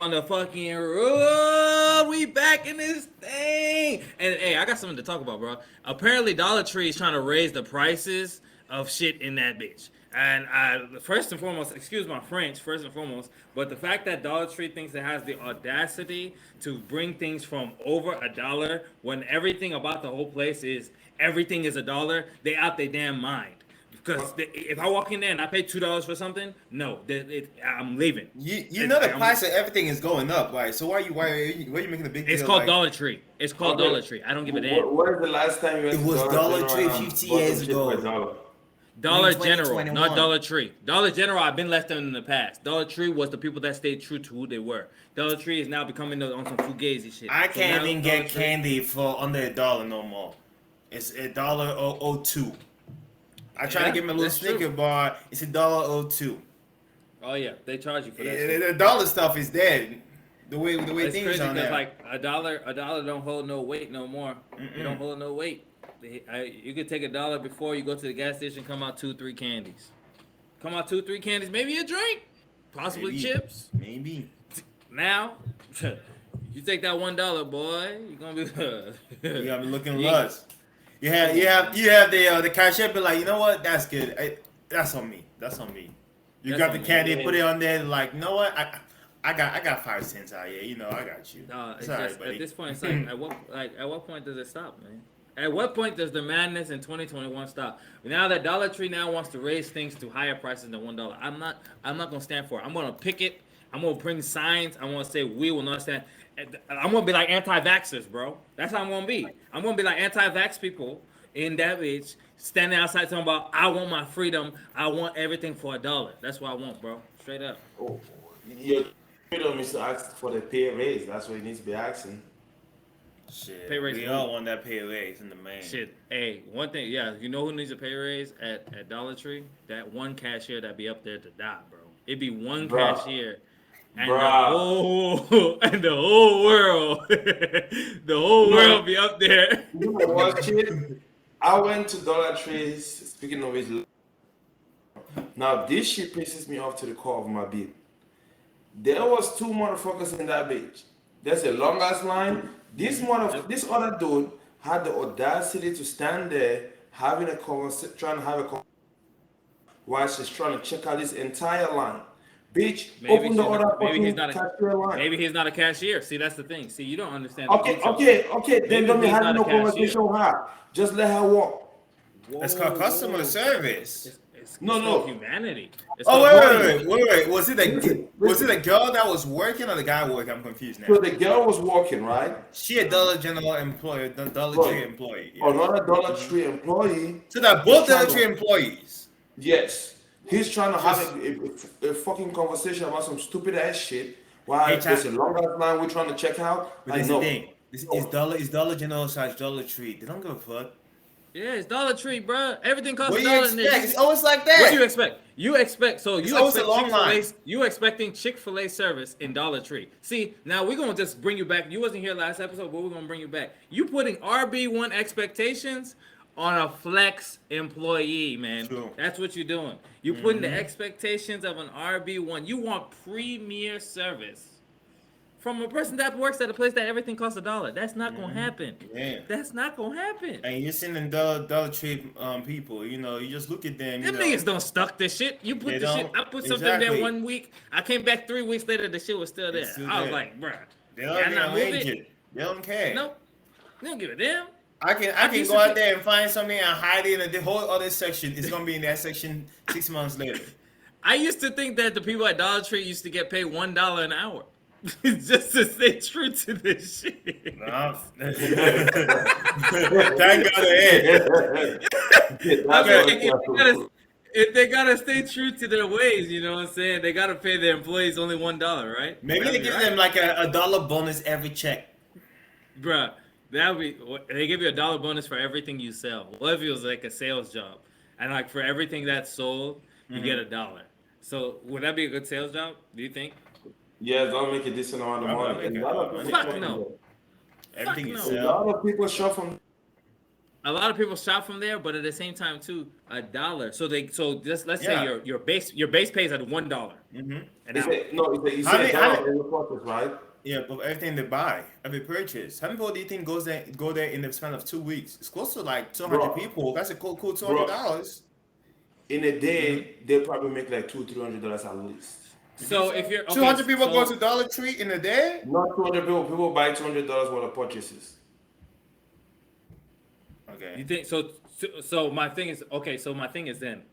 on the fucking road. We back in this thing. And hey, I got something to talk about, bro. Apparently, Dollar Tree is trying to raise the prices of shit in that bitch. And first and foremost, excuse my French, first and foremost, but the fact that Dollar Tree thinks it has the audacity to bring things from over $1 when everything about the whole place is everything is $1, they out their damn mind. Because if I walk in there and I pay $2 for something, no, I'm leaving. You know the price of everything is going up, right? So why are you making a big deal? It's called Dollar Tree. It's called Dollar Tree. I don't give a damn. When's the last time you went It to was Dollar Tree General 50 bought years some shit for ago. Dollar General, not Dollar Tree. Dollar General, I've been left in the past. Dollar Tree was the people that stayed true to who they were. Dollar Tree is now becoming on some fugazi shit. I can't even get candy for under $1 no more. It's $1.02. I try to get my little Snicker bar. It's $1.02. Oh yeah, they charge you for that. The dollar stuff is dead. The way it's things crazy on there. like a dollar don't hold no weight no more. It don't hold no weight. You could take $1 before you go to the gas station. Come out 2-3 candies. Come out 2-3 candies. Maybe a drink. Possibly chips. Maybe. Now, you take that $1, boy. You're gonna be. You gotta be looking lust. You have the cashier be like, you know what? That's good. That's on me. You got the candy, put it on there. Like, you know what? I got 5 cents out here. You know, I got you. No, it's all just, right, buddy. at this point, it's at what point does it stop, man? At what point does the madness in 2021 stop? Now that Dollar Tree now wants to raise things to higher prices than $1, I'm not gonna stand for it. I'm gonna picket. I'm gonna bring signs. I'm gonna say we will not stand. I'm gonna be like anti-vaxxers, bro. That's how I'm gonna be. I'm gonna be like anti-vax people in that bitch, standing outside talking about I want my freedom. I want everything for $1. That's what I want, bro. Straight up. Oh, your freedom is to ask for the pay raise. That's what you need to be asking. Shit, pay raise. We all want that pay raise in the main. Shit, hey, one thing, yeah, you know who needs a pay raise at Dollar Tree? That one cashier that be up there to die, bro. It'd be one cashier, and the whole world, the whole world be up there. You know what, shit? I went to Dollar Tree. Speaking of which, now this shit pisses me off to the core of my beat. There was 2 motherfuckers in that bitch. There's a long ass line. This other dude had the audacity to stand there having a conversation, trying to have a conversation while she's trying to check out this entire line. Bitch, open the other fucking cashier line. Maybe he's not a cashier. See, that's the thing. See, you don't understand. Okay. Then don't be having no conversation with her. Just let her walk. That's called customer service. No. Humanity. Wait. Was it a girl that was working or the guy working? I'm confused now. So the girl was working, right? She a Dollar General employee, Dollar Tree employee. Yeah. Another Dollar Tree employee. So they're both Dollar Tree employees. Yes. He's trying to have a fucking conversation about some stupid ass shit. While there's a long ass line we're trying to check out. But that's the thing. It's Dollar General / Dollar Tree. They don't give a fuck. Yeah, it's Dollar Tree, bro. Everything costs $1. It's always like that. What do you expect? You expect Chick-fil-A. You expecting Chick-fil-A service in Dollar Tree. See, now we're gonna just bring you back. You wasn't here last episode, but we're gonna bring you back. You putting RB1 expectations on a flex employee, man. True. That's what you're doing. You putting the expectations of an RB1. You want premier service from a person that works at a place that everything costs $1. That's not gonna happen. Yeah. That's not gonna happen. And you're sending Dollar Tree people, you know, you just look at them. Them niggas don't stuck this shit. You put the shit. I put something there 1 week. I came back 3 weeks later. The shit was still there. I was like, bruh. They don't care. Nope. They don't give a damn. I can go out there and find something and hide it in the whole other section. It's gonna be in that section 6 months later. I used to think that the people at Dollar Tree used to get paid $1 an hour. Just to stay true to this shit. No. Thank God if they gotta stay true to their ways, you know what I'm saying? They gotta pay their employees only $1, right? Maybe they give them like a $1 bonus every check. Bruh, they give you $1 bonus for everything you sell. What if it was like a sales job? And like for everything that's sold, you get $1. So would that be a good sales job? Do you think? Yeah, don't make a decent amount of money. Fuck no. Everything is a lot of people shop from. a lot of people shop from there, but at the same time too, $1. So just let's Yeah. say your base pays at $1 Mm-hmm. an It's hour. a, no, it's a, you How said many- dollar how for every purchase, right? Yeah, but everything they buy, every purchase. How many people do you think go there in the span of 2 weeks? It's close to like 200 Bro. people. That's a cool Bro. $200. In a day, they probably make like $200-$300 at least. So if you're okay, 200 people go so- to Dollar Tree in a day. Not 200 people. People buy $200 worth of purchases. Okay. You think so? So my thing is okay. So my thing is then,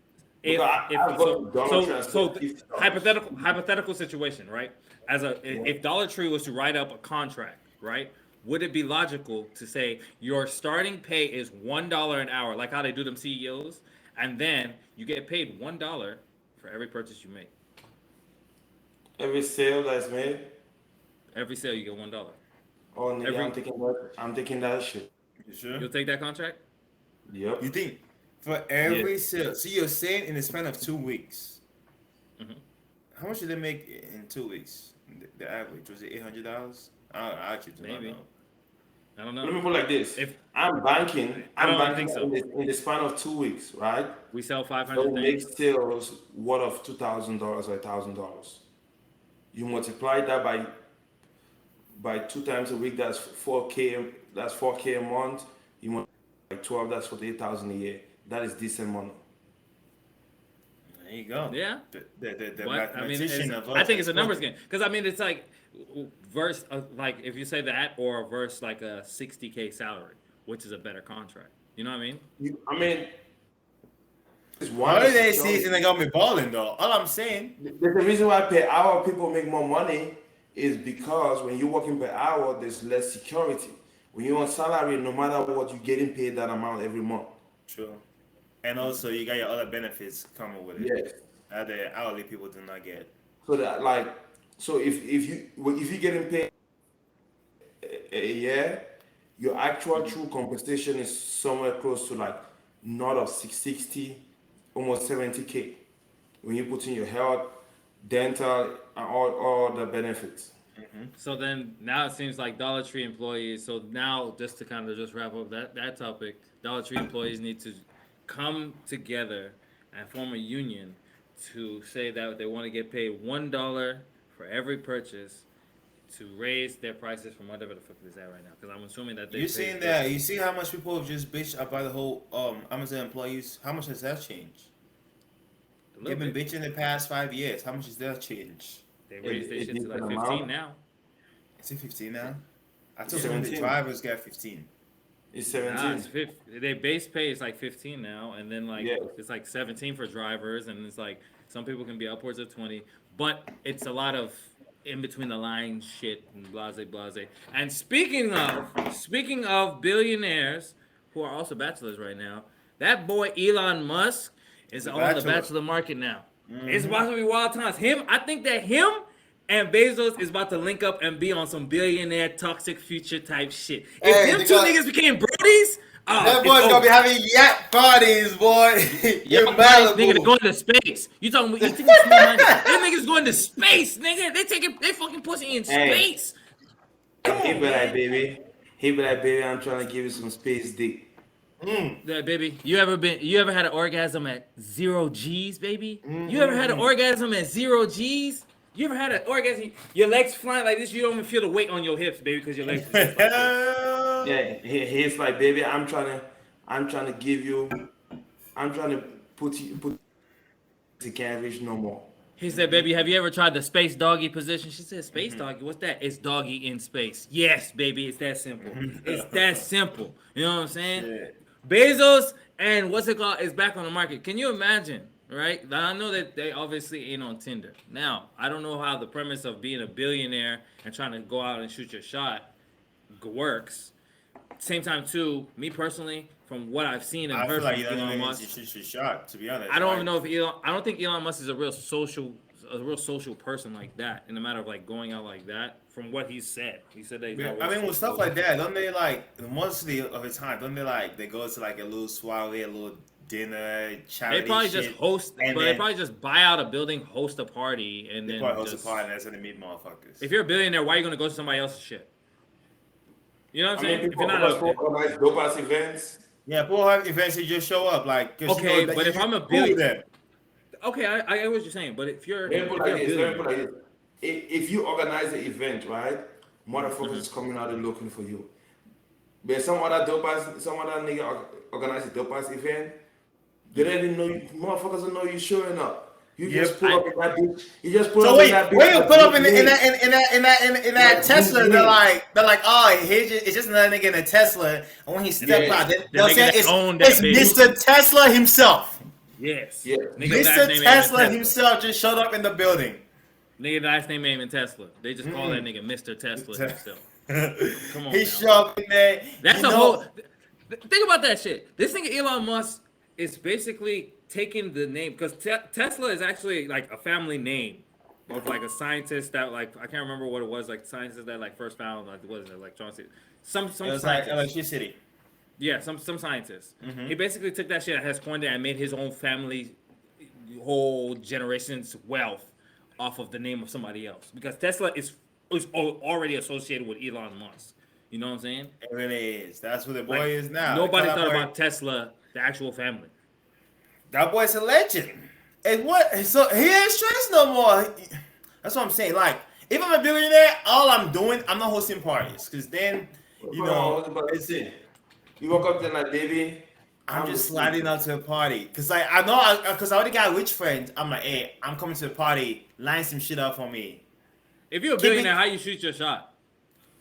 if Because I go to Dollar Tree and so spend $50. hypothetical situation, right? If Dollar Tree was to write up a contract, right? Would it be logical to say your starting pay is $1 an hour, like how they do them CEOs, and then you get paid $1 for every purchase you make? Every sale that's made, Every sale you get $1. oh nigga, Every- I'm taking that shit. You sure? You'll take that contract? Yep. You think for every sale? So you're saying in the span of 2 weeks, Mhm. how much did they make in 2 weeks? The average was it $800? I actually do not Maybe. know. I don't know. Let me put it like this. If- I'm banking, I don't banking think so. in the span of 2 weeks, right? We sell So 500 make things. sales worth of $2,000 or $1,000. You multiply that by 2 times a week. That's 4K. That's 4K a month. You multiply by 12. That's 48,000 a year. That is decent money. There you go. Yeah. The What? I mean, mathematician of us I think it's a has numbers spoken. game because I mean it's like verse like if you say that or verse like a 60K salary, which is a better contract. You know what I mean? I mean, it's one Holiday season, they got me balling though. All I'm saying, The reason why per hour people make more money is because when you're working per hour, there's less security. When you're on salary, no matter what, you're getting paid that amount every month. true. And also, you got your other benefits coming with it Yes. that the hourly people do not get. So that if you're getting paid a year, your actual true compensation is somewhere close to like north of 660, almost 70K. When you put in your health, dental, and all the benefits. So then now it seems like Dollar Tree employees. So now just to kind of just wrap up that topic, Dollar Tree employees need to come together and form a union to say that they want to get paid $1 for every purchase to raise their prices from whatever the fuck it is at right now. Because I'm assuming that You seeing that? You see how much people just bitch about the whole Amazon employees? How much has that changed? They've been bitching the past 5 years. How much has that changed? They raised their It shit to like different 15 amount. now. Is it 15 now? I told them the 17. drivers got 15. It's 17. Nah, it's their base pay is like 15 now, and then like Yeah. it's like 17 for drivers, and it's like some people can be upwards of 20, but it's a lot of in between the lines shit and blase blase. And speaking of billionaires who are also bachelors right now, that boy Elon Musk is on the Bachelor. bachelor market now. It's about to be wild times. I think that him and Bezos is about to link up and be on some billionaire toxic future type shit. If Hey, them they two got- niggas became brodies, That boy's gonna be having yacht parties, boy. Yeah, In nigga, they're Malibu. going to space. You talking about you think it's small money? Them niggas going to space, nigga. They fucking pussy in Hey. space. He be like, baby, I'm trying to give you some space dick. Yeah, baby. You ever had an orgasm at 0 G's, baby? You ever had an orgasm at 0 G's? You ever had an orgasm? Your legs flying like this, you don't even feel the weight on your hips, baby, because your legs are just like this. Yeah, he's like, baby, I'm trying to give you, I'm trying to put you can't reach no more. He said, baby, have you ever tried the space doggy position? She said, space doggy? What's that? It's doggy in space. Yes, baby, it's that simple. It's that simple. You know what I'm saying? Yeah. Bezos and what's it called is back on the market. Can you imagine, right? I know that they obviously ain't on Tinder. Now, I don't know how the premise of being a billionaire and trying to go out and shoot your shot works. Same time, too, me personally, from what I've seen and I heard feel like from you don't Elon even Musk, shoot your shot, to be honest. I don't Like, even know if Elon. I don't think Elon Musk is a real social person like that. In the matter of like going out like that, from what he said that. He's not I mean, real with stuff social. like that, don't they like mostly of the time? Don't they like they go to like a little soiree, a little dinner, charity? They probably shit, just host, and but they then probably just buy out a building, host a party, and they then probably host just, a party and that's how they meet motherfuckers. If you're a billionaire, why are you gonna go to somebody else's shit? You know what I'm saying? If you're not organize dope ass events. Yeah, people have events that just show up, like, cause Okay, you know, but if I'm a cool with billion, them. okay, I get what you're saying. But if you're Let me put a like this. Let me put billionaire, like this. If you organize the event, right, motherfuckers Mhm. is coming out and looking for you. But some other nigga organize a dope ass event. They don't even know you. Motherfuckers don't know you showing up. You just Yep. pull up in that bitch. You just pull So up in wait, that bitch. when you like put up in, Bruce Wayne. that Like Bruce Tesla, Wayne. they're like, oh, it's just another nigga in a Tesla, and when he step Yeah. out, the they'll nigga say that it's owned that bitch. Mr. Tesla himself. Yes. Yeah. Nigga last Mr. name ain't Tesla Tesla. himself just showed up in the building. Nigga last name ain't even Tesla. They just call that nigga Mr. Tesla himself. Come on He now. showed up in there. That's you a know, whole. Think about that shit. This nigga Elon Musk is basically taking the name because Tesla is actually like a family name of like a scientist that like I can't remember what it was, like scientists that like first found like what is it, electricity. Some it was like scientists. electricity. Yeah, some scientists. Mhm. He basically took that shit and has coined it and made his own family, whole generation's wealth off of the name of somebody else because Tesla is already associated with Elon Musk. You know what I'm saying? It really is. That's what the boy Like, is now. nobody They call thought that boy- about Tesla, the actual family. That boy's a legend. And what? So he ain't stressed no more. That's what I'm saying. Like, if I'm a billionaire, all I'm doing, I'm not hosting parties, because then, you know, it's it. You woke up there like, baby. I'm the just sleep. sliding out to a party, cause like I know, cause I already got rich friends. I'm like, hey, I'm coming to the party. Line some shit up for me. If you're a Keep it- billionaire, how you shoot your shot?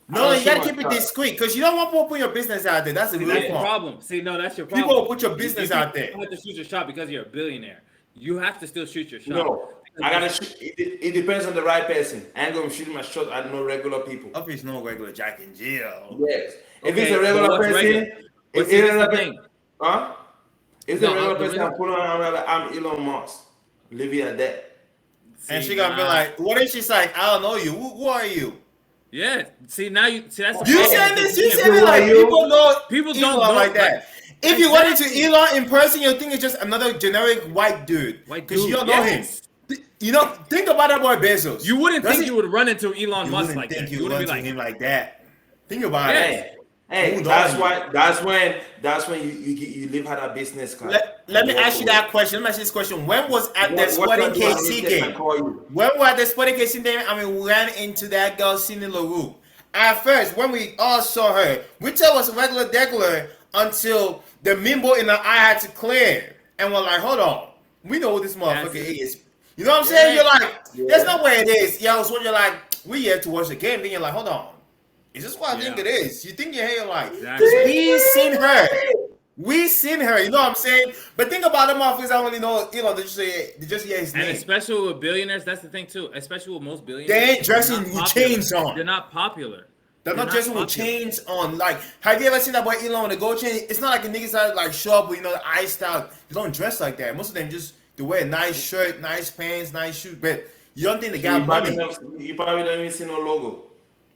No, don't you gotta show keep my it shot. discreet, cause you don't want people to put your business out there. That's the See, real that's the problem. problem. See, no, that's your problem. People will put your business You out there. don't have to shoot your shot because you're a billionaire. You have to still shoot your shot. No, I gotta shoot. It depends on the right person. I ain't gonna shoot my shot at no regular people. If it's no regular Jack and Jill. Yes. If Okay, it's a but regular what's person, regular? But if see, it's that's a the regular thing. huh? If No, the regular the person, real- I'm putting on, I'm Elon Musk. Leave it at that. And See, she gonna be nah. like, what if she's like, I don't know you. Who are you? Yeah. See, now you see that's the You problem. saying this? You Because saying it like you- people know People Elon don't know, like that. like- If you run into Exactly. Elon in person, you'll think it's just another generic white dude. White Because you dude, don't know yes. him. You know, think about that boy Bezos. You wouldn't Does think he- you would run into Elon You Musk wouldn't like think that. you You would wouldn't run be to like, him like that. Think about Yes. it. Hey, Who that's knows why. That's when you live out a business card. Let me ask you that question. Let me ask you this question. When was at the What Sporting do I KC need to game? call you? When we were at the Sporting KC game, we ran into that girl, Cindy LaRue. At first, when we all saw her, we thought it was regular until the mimbo in the eye had to clear. And we're like, hold on. We know who this motherfucker is. You know what I'm saying? Yeah. You're like, there's no way it is. Yeah, so when you're like, we here to watch the game, then you're like, hold on. Is this what I think Yeah. it is? You think you're like, Exactly. we seen her. We seen her, you know what I'm saying? But think about the motherfuckers I only know, you know, they just hear his and name. especially with billionaires, that's the thing too. Especially with most billionaires, They ain't dressing they're not with popular. chains on. They're not popular. They're not dressing with popular. chains on. Like, have you ever seen that boy Elon with a gold chain? It's not like the niggas that like show up with, you know, the iced out. They don't dress like that. Most of them just they wear a nice shirt, nice pants, nice shoes. But you don't think they got money? You probably don't even see no logo.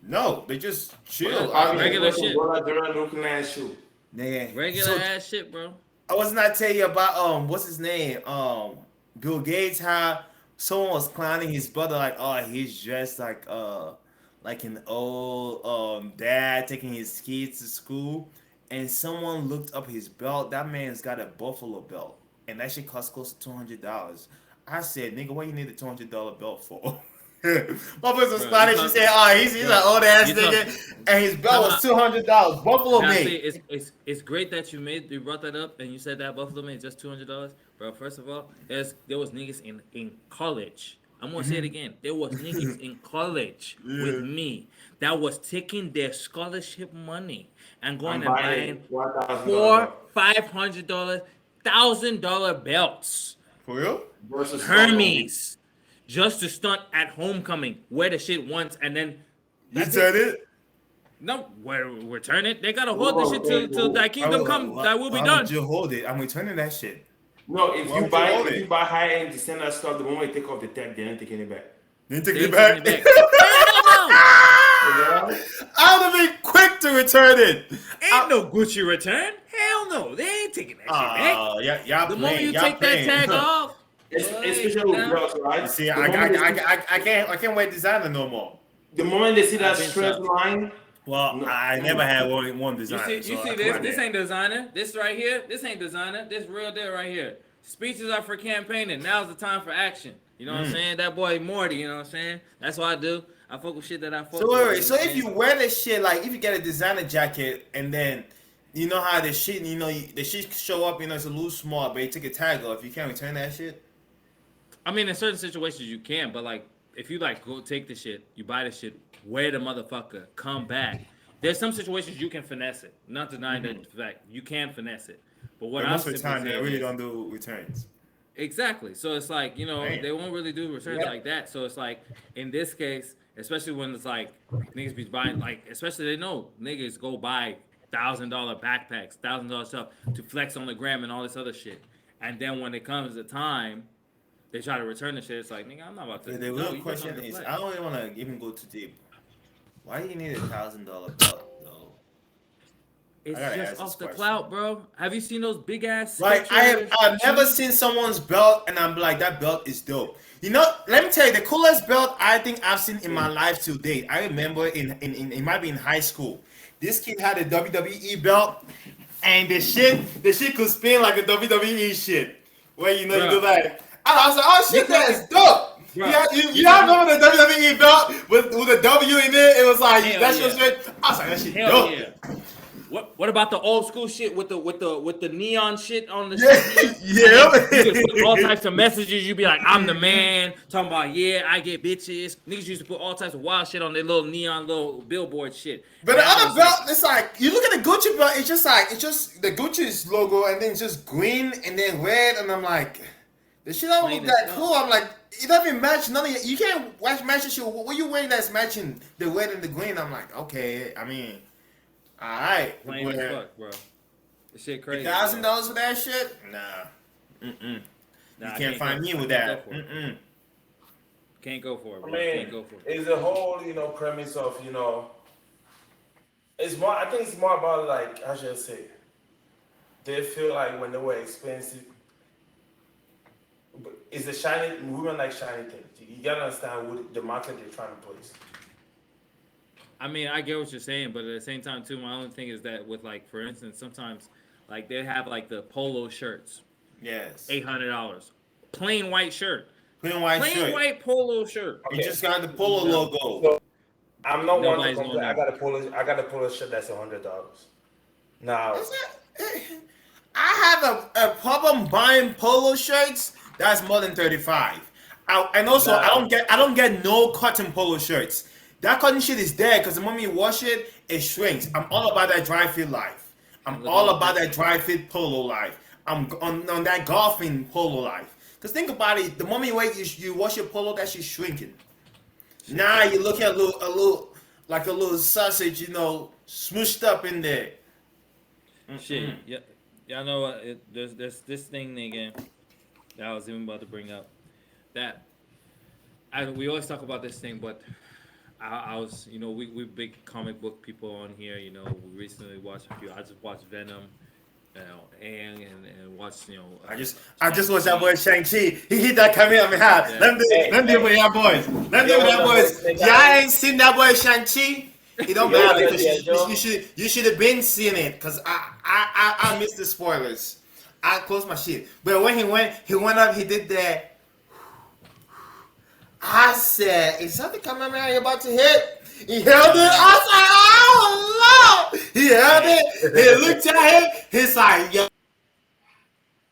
No, they just chill. Well, regular shit. Looking ass shoe. Nigga. Regular So, ass shit, bro. I was not tell you about what's his name? Bill Gates, how someone was clowning his brother like, oh, he's dressed like an old dad taking his kids to school, and someone looked up his belt. That man's got a buffalo belt, and that shit cost close to $200. I said, nigga, what you need a $200 belt for? My voice was Spanish. She said, "Oh, he's an old ass You nigga, and his belt was $200. Buffalo Now, made." see, it's great that you brought that up and you said that Buffalo made just $200, bro. First of all, there was niggas in college. I'm gonna say it again. There was niggas in college with me that was taking their scholarship money and going and buying $4,000 $500, $1,000 belts, For real? versus Hermes, just to stunt at homecoming. Wear the shit once and then You said it. no, return it. They gotta hold the shit till that kingdom come. That will be Why done. would you hold it? I'm returning that shit. No, if Why you would buy you hold if it? you buy high end designer stuff, the moment you take off the tag, they don't take any back. Then take They it back. taking it Hell no! I would have been quick to return it. Ain't no Gucci return. Hell no. They ain't taking that shit back. Oh, y'all The playing. moment you y'all take playing. that tag off, Especially with girls, right? See, The moment they see- I can't wear designer no more. the moment they see that I've been straight shocked. line, Well, No. I never had one You designer. see, so I this? couldn't This say. ain't designer. This right here, this ain't designer. This real deal right here. Speeches are for campaigning. Now's the time for action. You know what I'm saying? That boy Morty. You know what I'm saying? That's what I do. I fuck with shit that I fuck So with. wait, You wait. know So what I'm if saying? you wear this shit, like if you get a designer jacket and then you know how the shit, the shit show up, it's a little small, but you take a tag off, you can't return that shit. I mean, in certain situations you can, but like if you like go take the shit, you buy the shit, wear the motherfucker, come back. There's some situations you can finesse it. Not denying that fact. You can finesse it. But what But I'm most of the simply time, they saying really is don't do returns. exactly. So it's like, Damn. they won't really do returns Yeah. like that. So it's like in this case, especially when it's like niggas be buying like especially they know niggas go buy $1,000 backpacks, $1,000 stuff to flex on the gram and all this other shit. And then when it comes to time, they try to return the shit. It's like, nigga, I'm not about to. The No, real you just question want to is, flex. I don't even want to even go too deep. Why do you need $1,000 belt though? It's I gotta just ask off this the question. clout, bro. Have you seen those big ass? Like I've never seen someone's belt and I'm like that belt is dope. Let me tell you the coolest belt I think I've seen in my life to date. I remember in it might be in high school. This kid had a WWE belt and the shit could spin like a WWE shit. Where you do Bruh. that. And I was like, oh shit, that's dope. Bruh. You remember the WWE belt with a W in it? It was like Hell that shit was yeah. great. I was like, that shit Hell dope. yeah. What about the old school shit with the neon shit on the Yeah, shit here? yeah. You could put all types of messages. You be like, I'm the man. Talking about I get bitches. Niggas used to put all types of wild shit on their little neon little billboard shit. But the Now other it's belt, like, it's like you look at the Gucci belt. It's just the Gucci's logo, and then it's just green and then red, and I'm like, the shit don't look Plain that as cool. I'm like, it doesn't match none of you can't match the shit. What you wearing that's matching the red and the green? I'm like, okay, I mean, all right, plain as fuck, bro. This shit crazy. $1,000 for that shit? Nah, Nah, you I can't find go- me I with can't that. go for it. Can't go for it, I bro. Can't mean, go for it. it's the whole, premise of, it's more, I think it's more about like, how should I say, they feel like when they were expensive, but it's the shiny, women like shiny things. You gotta understand what the market they're trying to place. I mean, I get what you're saying, but at the same time, too, my only thing is that with like, for instance, sometimes like they have like the polo shirts, Yes, $800, plain white shirt, plain white plain shirt. white polo shirt. You just got the polo No. logo. So I'm not one to Nobody's complain. going I got a polo shirt that's $100. Now, I have a problem buying polo shirts that's more than 35. And also Nah. I don't get no cotton polo shirts. That cotton shit is there because the moment you wash it, it shrinks. I'm all about that dry fit life. I'm all about that dry fit polo life. I'm on that golfing polo life. Because think about it, the moment you wash your polo, that shit's shrinking. Now you look at a little sausage, smooshed up in there. Shit, yeah, y'all know what? There's this thing again that I was even about to bring up. That we always talk about this thing, but I was, we big comic book people on here. We recently watched a few. I just watched Venom, and watched, I just watched that boy Shang-Chi. He hit that Kamehameha. Yeah. Let me do it with y'all boys. Let me do it with y'all boys. Y'all ain't seen that boy Shang-Chi? It don't matter because you should have been seeing it because I missed the spoilers. I closed my shit. But when he went up, he did that. I said, is something Kamehameha about to hit? He held it. I was like, oh no! He held it. He looked at him. He's like, yo,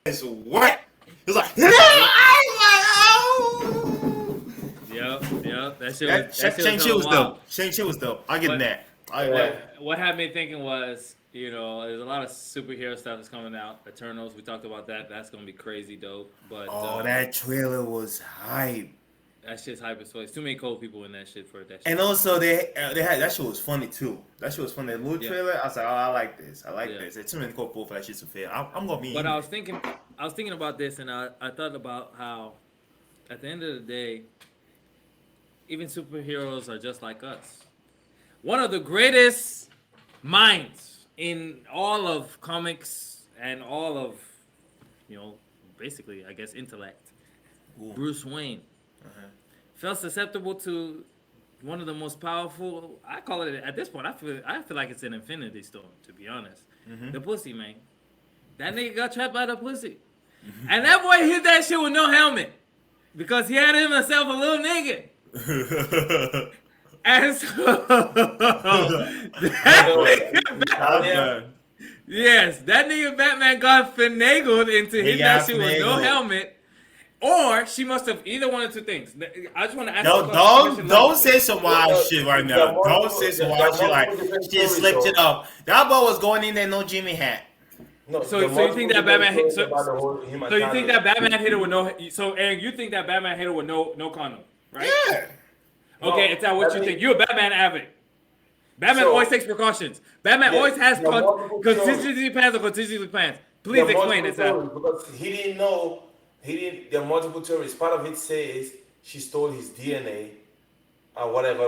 it's what? He's like, yeah! I was like, oh. Yep. That shit Shang-Chi was wild. dope. Shang-Chi was dope. I'll give him that. What had me thinking was, there's a lot of superhero stuff that's coming out. Eternals, we talked about that. That's gonna be crazy dope. But that trailer was hype. that shit's hype as fuck. There's too many cold people in that shit for that shit. And also they had that shit was funny too. That shit was funny. That little Yeah. trailer, I was like, oh, I like this. I like Yeah. this. There's too many cool people for that shit to fail. I'm gonna be. But I was thinking about this, and I thought about how, at the end of the day, even superheroes are just like us. One of the greatest minds in all of comics and all of, basically, I guess, intellect, Ooh. Bruce Wayne, felt susceptible to one of the most powerful. I call it at this point. I feel like it's an infinity stone. To be honest, the pussy, man. That nigga got trapped by the pussy, and that boy hit that shit with no helmet because he had himself a little nigga. And so that nigga Batman got finagled into hitting that shit with no helmet. Or she must have either one of two things. I just want to ask. Don't say some wild shit right now. Don't say some wild shit like she slipped it up. That boy was going in there, no Jimmy hat. No, so you think that Batman hit? So you think that Batman hit her with no? So Aaron, you think that Batman hit her with no condom, right? Yeah. Okay, it's what you think. You're a Batman advocate. Batman always takes precautions. Batman always has contingency plans or contingency plans. Please explain it, sir. Because he didn't know. There are multiple theories. Part of it says she stole his DNA or whatever.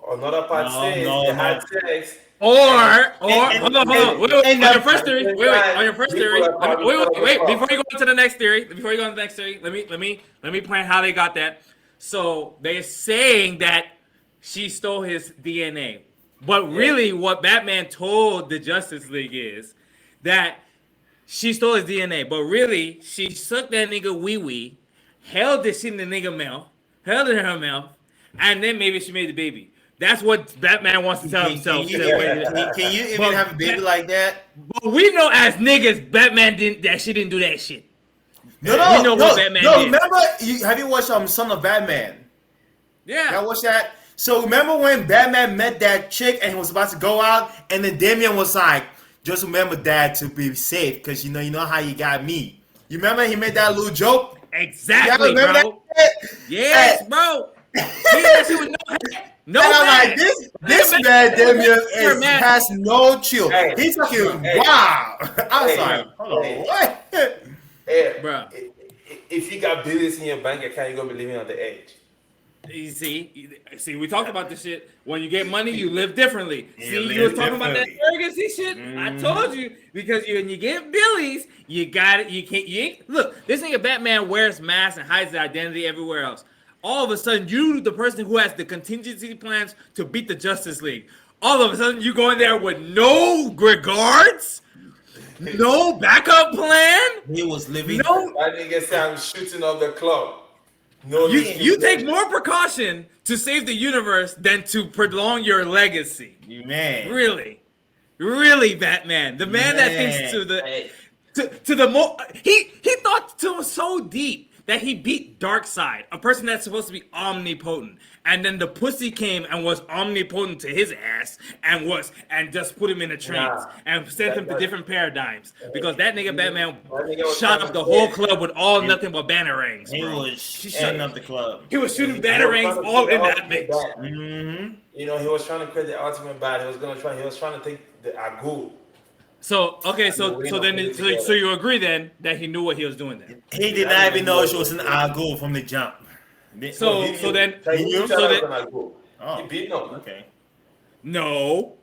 Another part says they had sex. Hold on. Wait. On your first theory. Wait. Before you go to the next theory, let me plan how they got that. So they're saying that she stole his DNA, but really, what Batman told the Justice League is that she stole his DNA, but really, she sucked that nigga wee-wee, held this shit in the nigga mouth, held it in her mouth, and then maybe she made the baby. That's what Batman wants to tell himself. Can you even have a baby like that? But we know as niggas, Batman she didn't do that shit. No. Batman did. Remember, have you watched Son of Batman? Yeah. I watched that. So remember when Batman met that chick and he was about to go out, and then Damian was like, "Just remember, Dad, to be safe, because you know how you got me." You remember he made that little joke? Exactly, bro. Yes, bro. No, and I'm like, this man, Damian, has no chill. He's fucking wow. I was like, hold on, what? Bro, if you got billions in your bank account, you're gonna be living on the edge. You see, we talked about this shit. When you get money, you live differently. You was talking about that arrogancy shit. I told you, because when you get billies, you got it. You ain't look. This nigga Batman wears masks and hides his identity everywhere else. All of a sudden, you the person who has the contingency plans to beat the Justice League. All of a sudden, you go in there with no regards, no backup plan. He was living. No, that nigga said I'm shooting up the club. No, you take more precaution to save the universe than to prolong your legacy. Man, really, Batman, the man that thinks to the more he thought to so deep that he beat Darkseid, a person that's supposed to be omnipotent, and then the pussy came and was omnipotent to his ass and just put him in a trance and sent him to different paradigms, because that nigga Batman shot up the whole club with nothing but batarangs. He was shutting up the club. He was shooting batarangs all in that bitch. Mm-hmm. You know, he was trying to create the ultimate bat. He was trying to take the Agul. So you agree then that he knew what he was doing then? He did not even know she was an Agul from the jump. So then he beat no. Okay. No.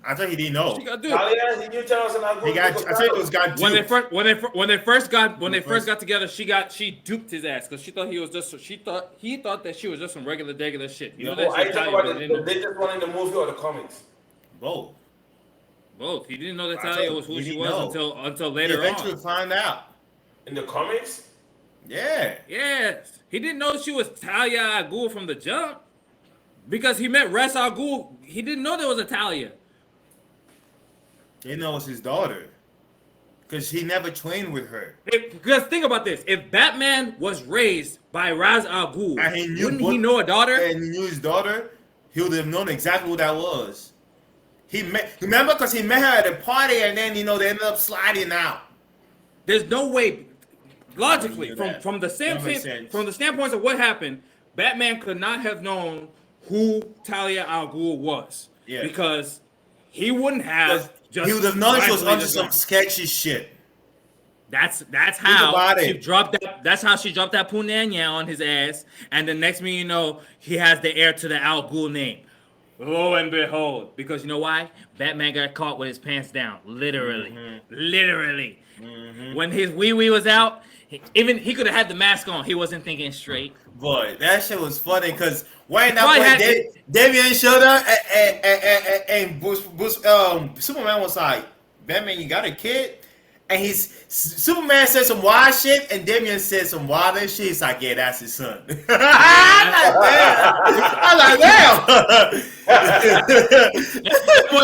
I thought he didn't know. He knew tell us an Agul. I thought it was got duped. When they first got together, she duped his ass because he thought that she was just some regular shit. You know that I talk about the latest one in the movie or the comics? Both. He didn't know that Talia was who she was until later on. He eventually found out. In the comics? Yeah. Yes. He didn't know she was Talia al Ghul from the jump. Because he met Ra's al Ghul. He didn't know there was a Talia. He didn't know it was his daughter. Because he never trained with her. Because think about this. If Batman was raised by Ra's al Ghul, wouldn't he know a daughter? And he knew his daughter, he would have known exactly who that was. Remember, because he met her at a party, and then they ended up sliding out. There's no way, logically, from the standpoint of what happened, Batman could not have known who Talia al Ghul was, because he wouldn't have. He would have known she was under some sketchy shit. That's how she dropped that. That's how she dropped that punanya on his ass, and the next thing you know, he has the heir to the Al Ghul name. Lo and behold, because you know why? Batman got caught with his pants down, literally, literally. When his wee wee was out, he could have had the mask on. He wasn't thinking straight. Boy, that shit was funny because when Probably that had- boy Damien showed up and Superman was like, Batman, you got a kid? And Superman said some wild shit, and Damien said some wild shit. He's like, yeah, that's his son. I'm like, damn.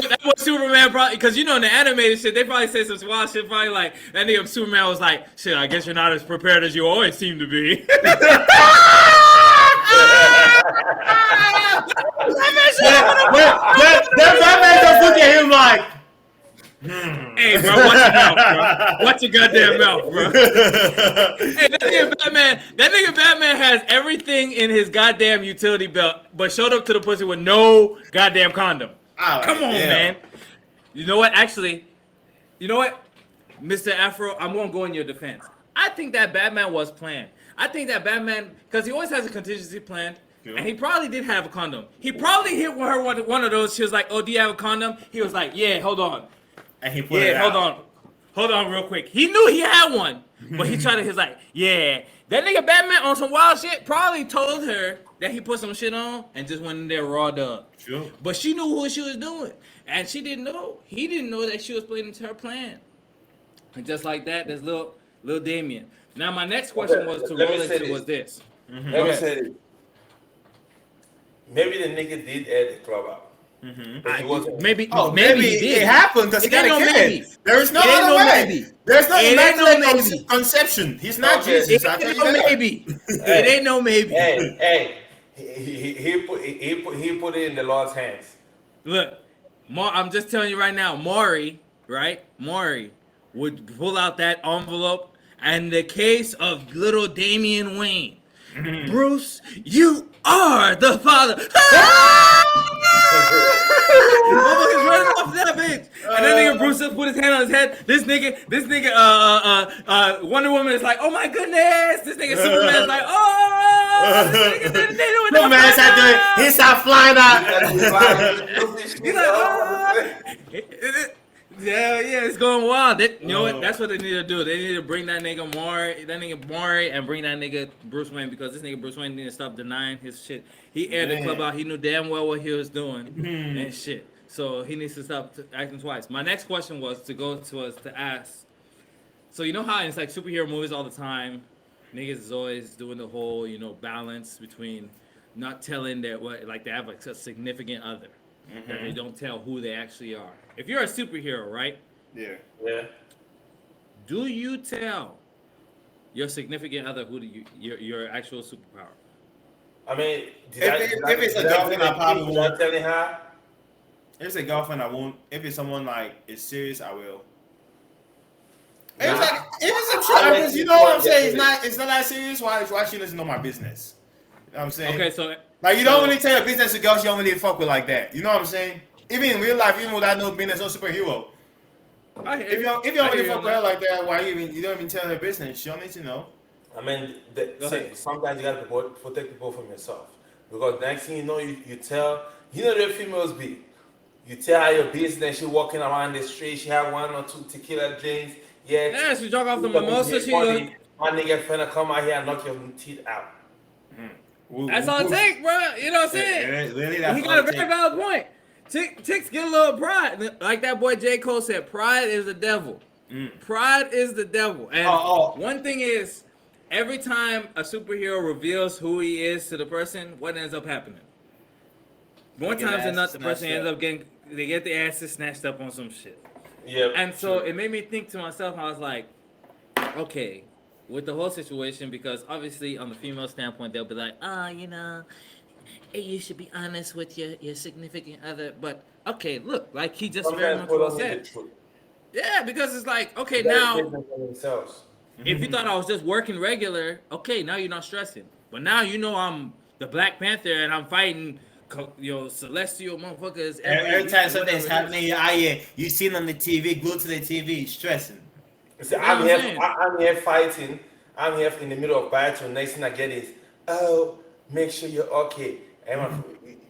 That was Superman probably, because you know in the animated shit they probably say some wild shit. Probably like that nigga Superman was like, shit, I guess you're not as prepared as you always seem to be. That Batman just look at him like, Hey, bro, watch your mouth, bro. Watch your goddamn mouth, bro. Hey, that nigga Batman has everything in his goddamn utility belt, but showed up to the pussy with no goddamn condom. Come on, man. You know what? Actually, you know what? Mr. Afro, I'm going to go in your defense. I think that Batman was planned. I think that Batman, because he always has a contingency plan, and he probably did have a condom. He probably hit her one of those. She was like, oh, do you have a condom? He was like, yeah, hold on. and he put it out. Hold on real quick. He knew he had one, but he tried to, he's like, yeah. That nigga Batman on some wild shit probably told her that he put some shit on and just went in there raw dog. Sure. But she knew what she was doing. And she didn't know. He didn't know that she was playing into her plan. And just like that, there's little Damien. Now my next question was to roll into was this. Let me say this. Maybe the nigga did add the club out. But he wasn't. Maybe Maybe he did. it happened because he got a no kid. maybe. There is no It ain't other no way. maybe. There's no It ain't no immaculate maybe. conception. He's not Okay. Jesus. It I tell ain't you no that. maybe. It ain't no maybe. Hey, he put it in the Lord's hands. Look, I'm just telling you right now, Maury would pull out that envelope and the case of little Damian Wayne. Bruce, you are the father. Motherfuckers running off that bitch. And then nigga Bruce just put his hand on his head. This nigga, Wonder Woman is like, oh my goodness. This nigga Superman is like, oh, this nigga, they know what Superman sat there. He started flying out. He's like, oh. Yeah, it's going wild. You know what? That's what they need to do. They need to bring that nigga Maury, and bring that nigga Bruce Wayne, because this nigga Bruce Wayne need to stop denying his shit. He aired the club out. He knew damn well what he was doing and shit. So he needs to stop acting twice. My next question was to ask. So you know how it's like superhero movies all the time, niggas is always doing the whole balance between not telling they have like a significant other. That they don't tell who they actually are. If you're a superhero, right? Yeah. Do you tell your significant other who your actual superpower? I mean, If it's a girlfriend, I probably won't. telling her. If it's a girlfriend, I won't. If it's someone like it's serious, I will. Nah. If it's a child, you know what I'm saying? It's not that serious. Why she doesn't know my business? You know what I'm saying? Okay, so like you don't really tell your business to girls you don't really fuck with like that. You know what I'm saying? Even in real life, even without no business, no superhero. If you don't really fuck with her like that, why you don't even tell her business? She don't need to know. I mean, sometimes you gotta protect people from yourself, because next thing you know, you tell the females be. You tell her your business. She walking around the street. She have 1 or 2 tequila drinks. Yeah, she drunk off the mimosa. My nigga finna come out here and knock your teeth out. That's all it takes, bro. You know what I'm saying? Really, He got a very valid point. Chicks get a little pride. Like that boy J. Cole said, pride is the devil. Pride is the devil. And one thing is, every time a superhero reveals who he is to the person, what ends up happening? More times than not, the person ends up getting the asses snatched up on some shit. Yeah. And so it made me think to myself, I was like, okay, with the whole situation, because obviously on the female standpoint, they'll be like, hey, you should be honest with your significant other. But okay, look, like he just very much well said. Yeah, because it's like, okay, now if you thought I was just working regular, okay, now you're not stressing. But now I'm the Black Panther and I'm fighting celestial motherfuckers. Every time something's happening, you see it on the TV, glued to the TV, stressing. See, I'm here fighting. I'm here in the middle of battle. Next thing I get is, make sure you're okay.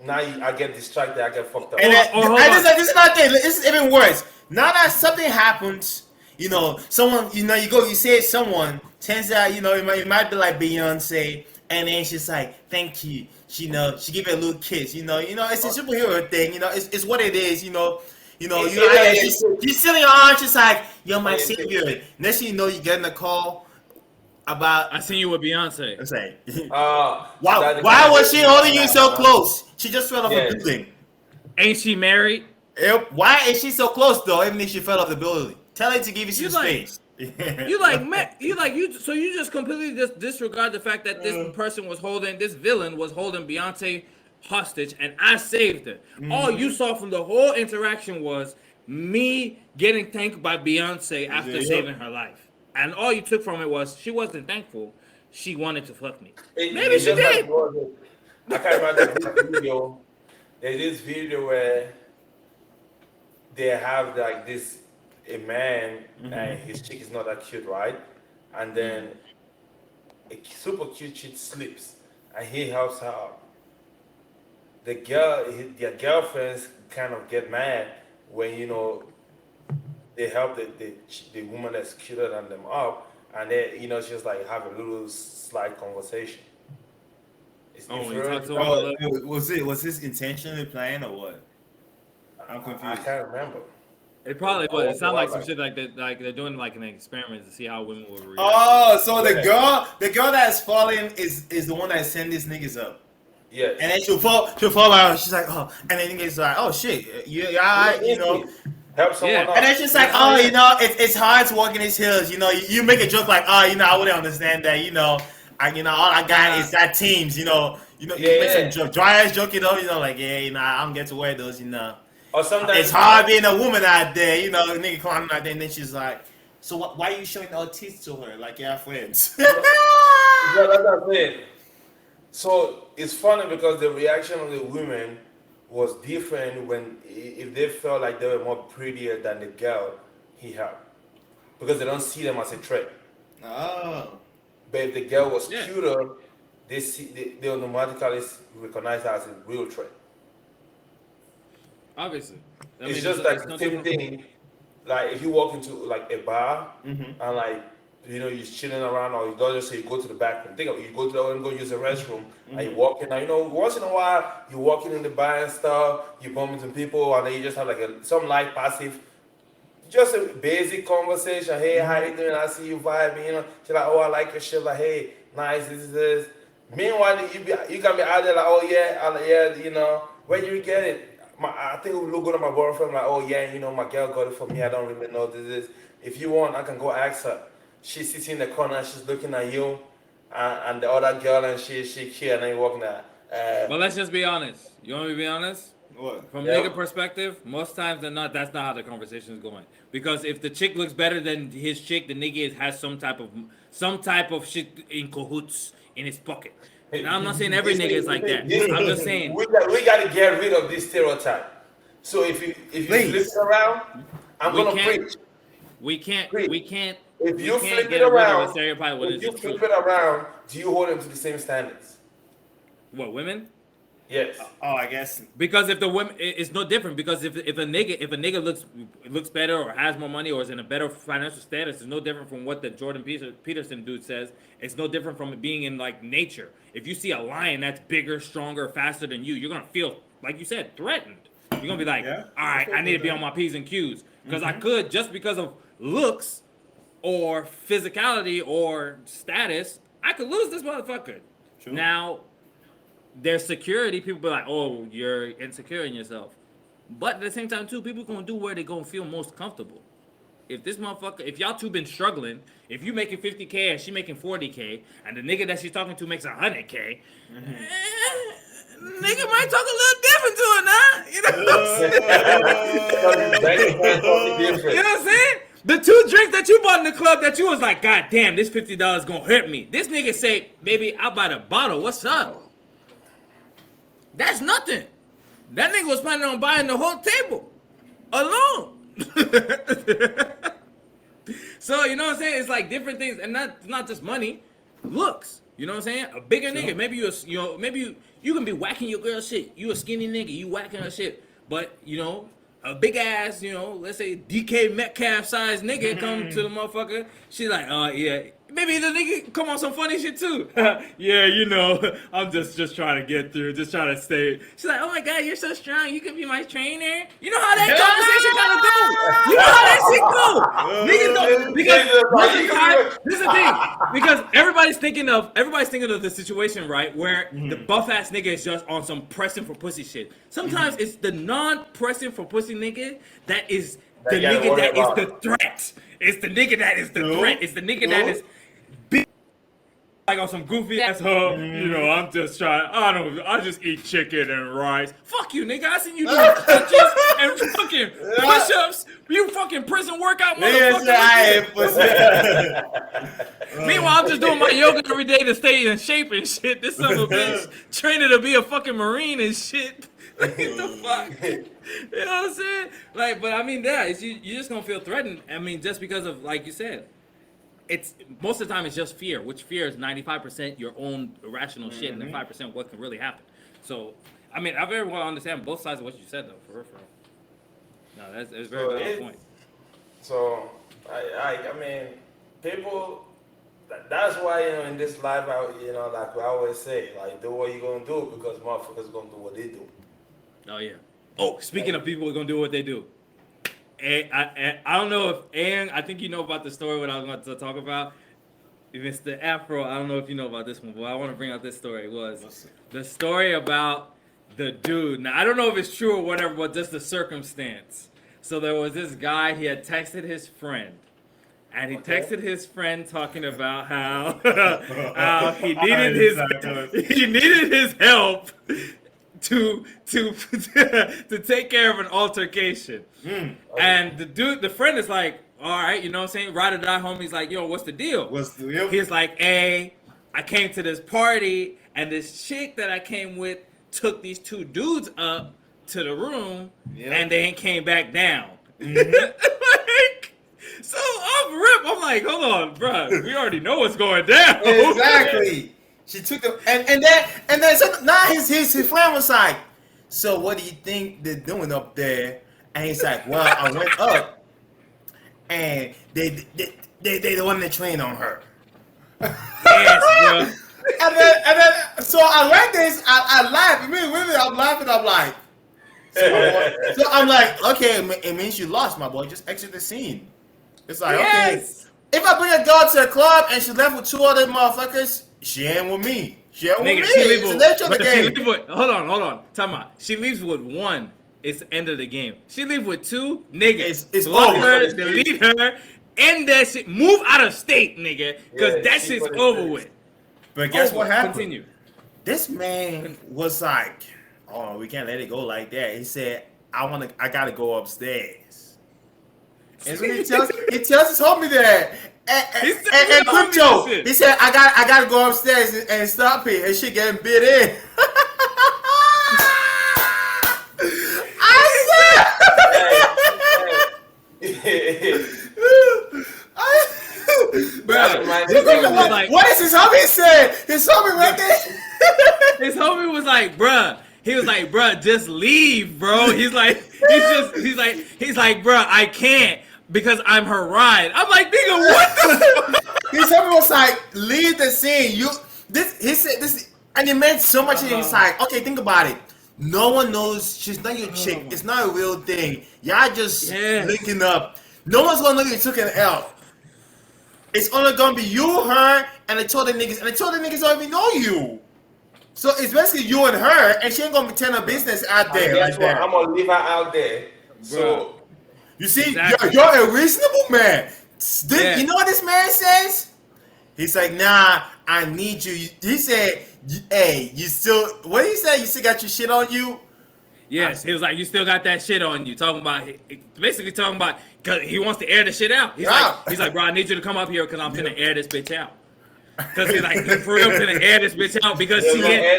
now I get distracted. I get fucked up. And then, hold and on. this is another thing. This is even worse. Now that something happens, you know, someone, you know, you say someone, turns out, you know, it might be like Beyonce, and then she's like, thank you. She give it a little kiss, you know, it's a superhero thing, you know, it's what it is, she's still in your arms, she's like, you're my savior. Next thing you know, you get in a call about. I seen you with Beyonce. Let's say, Why was she holding you so close? She just fell off a building. Ain't she married? Why is she so close though? Even if she fell off the building, tell her to give you some space. So you just completely just disregard the fact that this villain was holding Beyonce hostage, and I saved her. All you saw from the whole interaction was me getting thanked by Beyonce after saving her life, and all you took from it was she wasn't thankful. She wanted to fuck me. Maybe she did. I can't remember this video. There's this video where they have like this a man and his chick is not that cute, right? And then a super cute chick slips and he helps her up. Their girlfriends kind of get mad when they help the woman that's cuter than them up, and they just like have a little slight conversation. Was this intentionally planned or what? I'm confused. I can't remember. It probably was. It sounded like some shit like that. Like they're doing like an experiment to see how women will react. Oh, so the girl that's falling is the one that send these niggas up. Yes. And then she'll fall out. She's like, oh, and then niggas like, oh shit, you alright, Help someone up. And then she's like, oh, it's hard to walk in these hills. You make a joke like, oh, I wouldn't understand that. All I got is that teams. You make some dry ass joke. Like I don't get to wear those. Or sometimes it's hard being a woman out there, nigga climbing out there, and then she's like, so why are you showing all teeth to her like you're friends? Yeah, that's what I'm saying. So it's funny because the reaction of the women was different if they felt like they were more prettier than the girl he helped, because they don't see them as a threat. Oh. But if the girl was cuter, they automatically recognize her as a real threat. Obviously, it's just like the same thing. Like if you walk into like a bar and like you're chilling around, or you don't just say you go to the bathroom. Think of it, you go to the go use the restroom, and you walk in. Now once in a while you're walking in the bar and stuff, you bump into people, and then you just have like some light passive, just a basic conversation. Hey, how you doing? I see you vibing. She's like, oh, I like your shit. Like, hey, nice. This. Meanwhile, you got me out there like, oh yeah, where you get it? I think it would look good on my boyfriend. Like, oh yeah, my girl got it for me. I don't really know this. If you want, I can go ask her. She's sitting in the corner. She's looking at you, and the other girl, and she here, and then you walking there. But let's just be honest. You want me to be honest? What? From nigga perspective, most times than not, that's not how the conversation is going. Because if the chick looks better than his chick, the nigga has some type of shit in cahoots in his pocket. Now, I'm not saying every nigga is like that. I'm just saying we got to get rid of this stereotype. So if you flip it around, I'm gonna preach. We can't. If you flip it around, do you hold them to the same standards? What, women? Yes. Oh, I guess. Because if the women, it's no different. Because if a nigga looks better or has more money or is in a better financial status, it's no different from what the Jordan Peterson dude says. It's no different from it being in like nature. If you see a lion that's bigger, stronger, faster than you, you're gonna feel, like you said, threatened. You're gonna be like, all right, I need to be on my P's and Q's because I could, just because of looks or physicality or status, I could lose this motherfucker. True. Now, there's security. People be like, oh, you're insecure in yourself. But at the same time, too, people gonna do where they gonna feel most comfortable. If y'all two been struggling, if you making 50K and she making 40K, and the nigga that she's talking to makes 100K, nigga might talk a little different to her, nah? You know what I'm saying? The 2 drinks that you bought in the club that you was like, God damn, this $50 gonna hurt me. This nigga say, baby, I'll buy the bottle. What's up? That's nothing. That nigga was planning on buying the whole table alone. So, you know what I'm saying? It's like different things, and not just money, looks. You know what I'm saying? A bigger nigga. Maybe you can be whacking your girl shit. You a skinny nigga, you whacking her shit. But a big ass, let's say DK Metcalf size nigga come to the motherfucker. She's like, oh yeah. Maybe the nigga come on some funny shit too. Yeah, I'm just trying to get through, just trying to stay. She's like, oh my god, you're so strong. You can be my trainer. You know how that conversation gotta go. You know how that shit go. Niggas go because this is the thing. Because everybody's thinking of the situation, right, where the buff ass nigga is just on some pressing for pussy shit. Sometimes it's the non-pressing for pussy nigga that is the nigga that is the threat. It's the nigga that is the threat. It's the nigga that is big, like on some goofy ass I'm just trying. I just eat chicken and rice. Fuck you, nigga. I seen you do crunches and fucking push-ups. You fucking prison workout, motherfucker. Meanwhile, I'm just doing my yoga every day to stay in shape and shit. This son of a bitch training to be a fucking Marine and shit. What the fuck? You know what I'm saying? Like, but I mean, you're just gonna feel threatened. I mean, just because of, like you said, it's most of the time it's just fear, which fear is 95% your own irrational shit, and then 5% what can really happen. So, I mean, I very well understand both sides of what you said, though, for real. No, that's a very valid point. So, I mean, people. That's why in this life, like we always say, like do what you gonna do because motherfuckers gonna do what they do. Oh yeah. Oh, speaking of people who are gonna do what they do, I don't know if I think you know about the story what I was about to talk about. Mr. Afro, I don't know if you know about this one, but I want to bring out this story. It was the story about the dude. Now I don't know if it's true or whatever, but just the circumstance. So there was this guy. He had texted his friend. And he texted his friend talking about how he needed his help to take care of an altercation. And the friend is like, all right, you know what I'm saying? Ride or die, homie's like, yo, what's the deal? He's like, hey, I came to this party and this chick that I came with took these two dudes up to the room and they ain't came back down. So I'm ripped. I'm like, hold on, bro. We already know what's going down. Exactly. She took them, and then so now his friend was like, so what do you think they're doing up there? And he's like, well, I went up, and they wanted to train on her. Yes, bro. and then so I read this. I laughed. I'm laughing. I'm like, so I'm like, okay, it means you lost, my boy. Just exit the scene. It's like, okay, if I bring a girl to a club and she left with two other motherfuckers, she ain't with me. She ain't with me. It's the nature of the game. Hold on. Time out. She leaves with one. It's the end of the game. She leaves with two niggas. It's block over. her, delete her, end that shit. Move out of state, nigga, because that shit's over with. But guess what happened? Continue. This man was like, oh, we can't let it go like that. He said, I gotta go upstairs. And so he tells his homie that. And Crypto, he said, I gotta go upstairs and stop it. And shit getting bit in. What is his homie said? His homie right there. His homie was like, bruh. He was like, bruh, just leave, bro. He's like, bruh, I can't. Because I'm her ride. I'm like, nigga, what the fuck? His homie was like, leave the scene. He said this, and it meant so much. He's like, okay, think about it. No one knows she's not your chick. It's not a real thing. Y'all just linking up. No one's gonna know you took an L. It's only gonna be you, her, and the told the niggas, and the told the niggas don't even know you. So it's basically you and her, and she ain't gonna pretend her business out there. That's why I'm gonna leave her out there. So. You see, you're a reasonable man. You know what this man says? He's like, nah, I need you. He said, hey, you still, what did he say? You still got your shit on you? Yes, he was like, you still got that shit on you. Basically talking about, cause he wants to air the shit out. He's like, bro, I need you to come up here because I'm finna air this bitch out. Because he's like, for real, finna air this bitch out because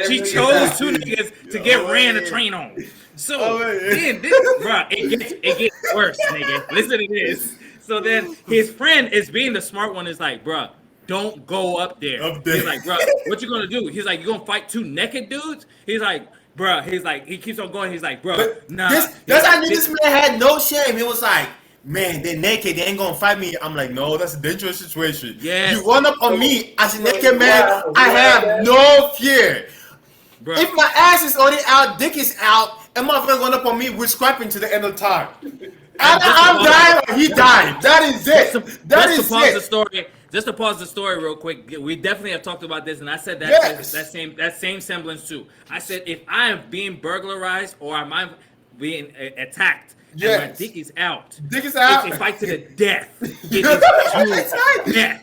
she chose two niggas to get ran a train on. So then, it gets worse, nigga. Listen to this. So then his friend is being the smart one is like, bruh, don't go up there. Up there. He's like, bro, what you gonna do? He's like, you gonna fight 2 naked dudes? He's like, bro, he keeps on going. He's like, bro, But nah. that's how this man had no shame. He was like, man, they're naked. They ain't gonna fight me. I'm like, no, that's a dangerous situation. Yes. You run up on me as a naked man. I have no fear. Bro. If my ass is already out, dick is out, and motherfucker run up on me, we're scrapping to the end of time. I'm dying or he died. That is it. Just to pause the story real quick. We definitely have talked about this, and I said that that same semblance too. I said if I am being burglarized or am I being attacked, and my dick is out. Dick is out. It's a fight to the death. It is to death.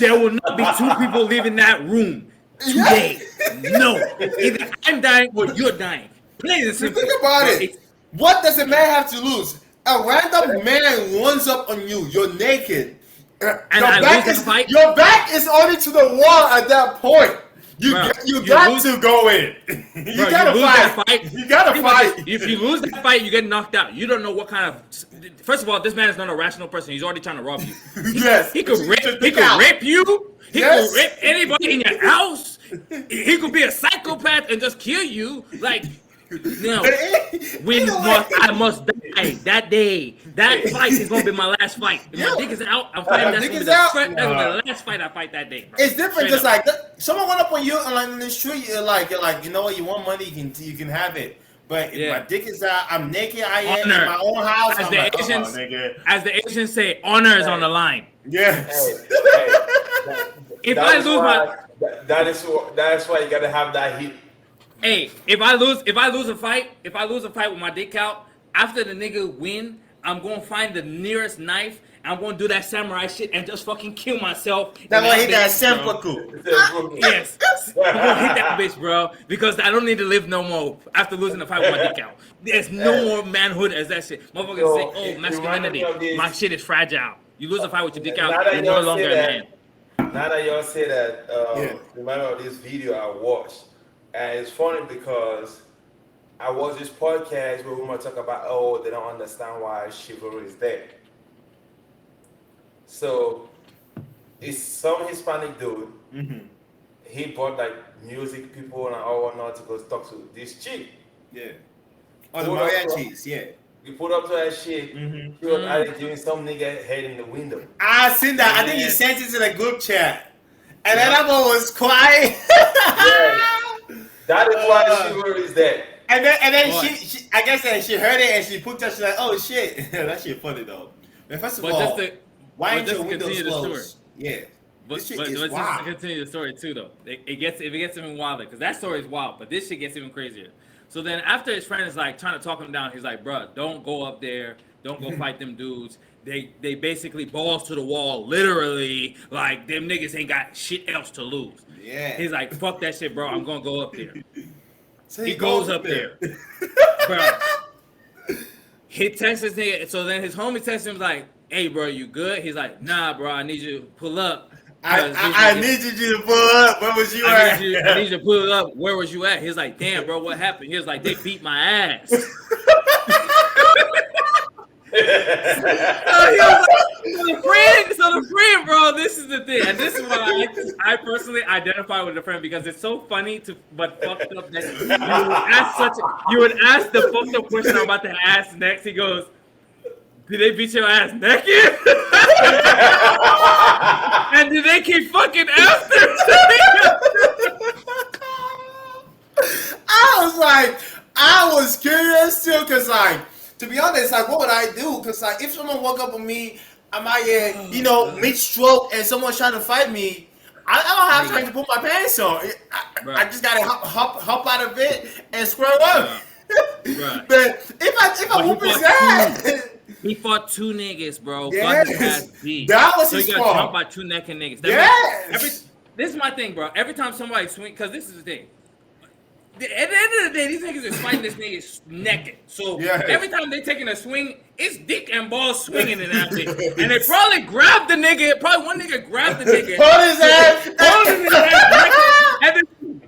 There will not be 2 people leaving that room today. No, either I'm dying or you're dying. Plain and simple. Think about it. What does a man have to lose? A random man runs up on you. You're naked. And your back is only to the wall at that point. You got to go in. You gotta fight. You gotta fight. If you lose that fight, you get knocked out. You don't know what kind of. First of all, this man is not a rational person. He's already trying to rob you. He could rape you. He could rape anybody in your house. He could be a psychopath and just kill you. Like, no, I must die that day. That fight is gonna be my last fight. If my dick is out, I'm fighting. That's gonna be the last fight I fight that day. Bro. It's different because like someone went up on you and like in the street, you're like you know what, you want money, you can have it. But if my dick is out, I'm naked. I am in my own house. As the Asians say, honor is on the line. Yes. If I lose my, that's why you gotta have that heat. Hey, if I lose a fight with my dick out, after the nigga win, I'm gonna find the nearest knife. I'm gonna do that samurai shit and just fucking kill myself. That's why he got seppuku. Yes, I'm gonna hit that bitch, bro, because I don't need to live no more after losing the fight with my dick out. There's no more manhood as that shit. Motherfuckers say, oh, masculinity. My shit is fragile. You lose a fight with your dick out, you're no longer a man. Now that y'all say that, remind me of this video I watched. And it's funny because I watched this podcast where we were talking about, they don't understand why chivalry is there. So it's some Hispanic dude. Mm-hmm. He brought like music people and all whatnot to go talk to this chick. Yeah. Oh, the mariachis, yeah. We put up to that shit. Mm-hmm. She was out giving some nigga head in the window. I seen that. I think he sent it to the group chat. And then that one was quiet. That is why chivalry is there. And then she I guess that she heard it and she put that, she's like, oh shit. That shit funny though. But first of all, why ain't your windows closed? Yeah. But just to continue the story too though. It gets even wilder because that story is wild, but this shit gets even crazier. So then after his friend is like trying to talk him down, he's like, bruh, don't go up there. Don't go fight them dudes. They basically balls to the wall, literally. Like, them niggas ain't got shit else to lose. Yeah. He's like, fuck that shit, bro. I'm going to go up there. So he goes up there. Bro. He texts his nigga. So then his homie texts him like, hey, bro, you good? He's like, nah, bro, I need you to pull up. I needed you to pull up. Where was you at? I need you to pull up. Where was you at? He's like, damn, bro, what happened? He was like, they beat my ass. So the friend, bro, this is the thing, and this is why I personally identify with the friend because it's so funny but fucked up that you would ask the fucked up question I'm about to ask next. He goes, did they beat your ass naked? And did they keep fucking after? I was curious too, cause like, to be honest, like, what would I do? Cause like, if someone walk up on me, I might, mid-stroke, and someone's trying to fight me, I don't have time to put my pants on. I just gotta hop out of it and square up. Right. But if I whoop his ass. He fought 2 niggas, bro. Yes. That was his fault. So he got jumped by 2 naked niggas. This is my thing, bro. Every time somebody swing, because this is the thing. At the end of the day, these niggas is fighting this nigga naked. So every time they taking a swing, it's dick and balls swinging in that bitch. And they probably grabbed the nigga. Probably one nigga grabbed the nigga. Hold his ass naked, and then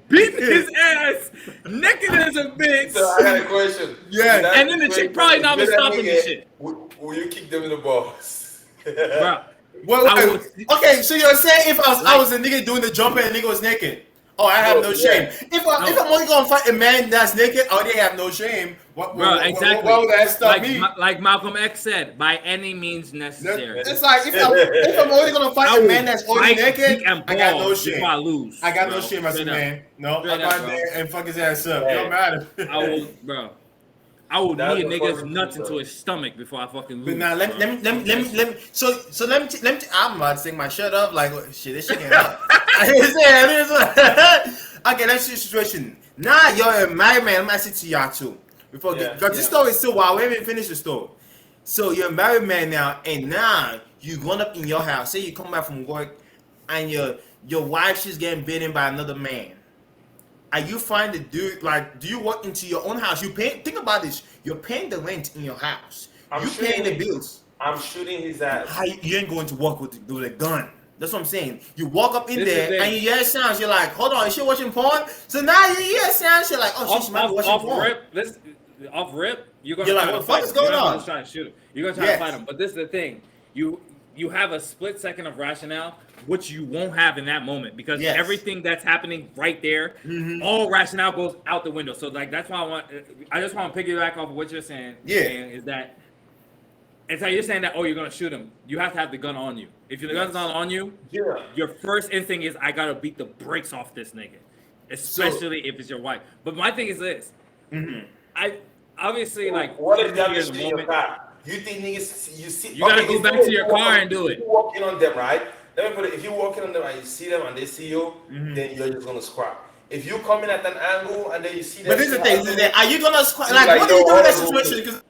beat his ass naked as a bitch. So I got a question. Yeah. And then the chick probably not been stopping this shit. Will you kick them in the balls? Bro, Okay, so you're saying if I was a nigga doing the jumper and the nigga was naked, I have no shame. If I'm only gonna fight a man that's naked, I already have no shame. Exactly. Why would that stop me? Like Malcolm X said, by any means necessary. It's like if I'm only gonna fight a man that's already naked, I got no shame. I lose. I got no shame as a man. No, I'm not there and fuck his ass up. It don't matter. I will knee a nigga's nuts into his stomach before I fucking lose. But now let me. So let me. I'm about to take my shirt up. Like shit, this shit can't help. Okay, let's see the situation. Now you're a married man. I'm gonna say to y'all too. Because this story is still wild. We haven't finished the story. So you're a married man now, and now you going up in your house. Say you come back from work, and your wife she's getting beaten by another man. Are you fine to do do you walk into your own house? You pay. Think about this. You're paying the rent in your house. You paying the bills. I'm shooting his ass. You ain't going to walk with a gun. That's what I'm saying. You walk up in there and you hear sounds. You're like, hold on, is she watching porn? So now you hear sounds. You're like, she might be watching porn. Off rip, you're like, what the fuck is going on? You're trying to shoot him. You're gonna try to fight him. But this is the thing. You have a split second of rationale, which you won't have in that moment because everything that's happening right there, all rationale goes out the window. So that's why I just want to piggyback off of what you're saying. Yeah, is that it's like you're saying that you're gonna shoot him. You have to have the gun on you. If the gun's not on you, your first instinct is I gotta beat the brakes off this nigga, especially if it's your wife. But my thing is this: I obviously what if that is in your car? You think niggas you see? You gotta go back to your car and do it. You walking on them, right? Let me put it. If you're walking on them and you see them and they see you, then you're just gonna scrap. If you come in at an angle and then you see them, but this is the thing: are you gonna scrap? What do you do in that situation? Because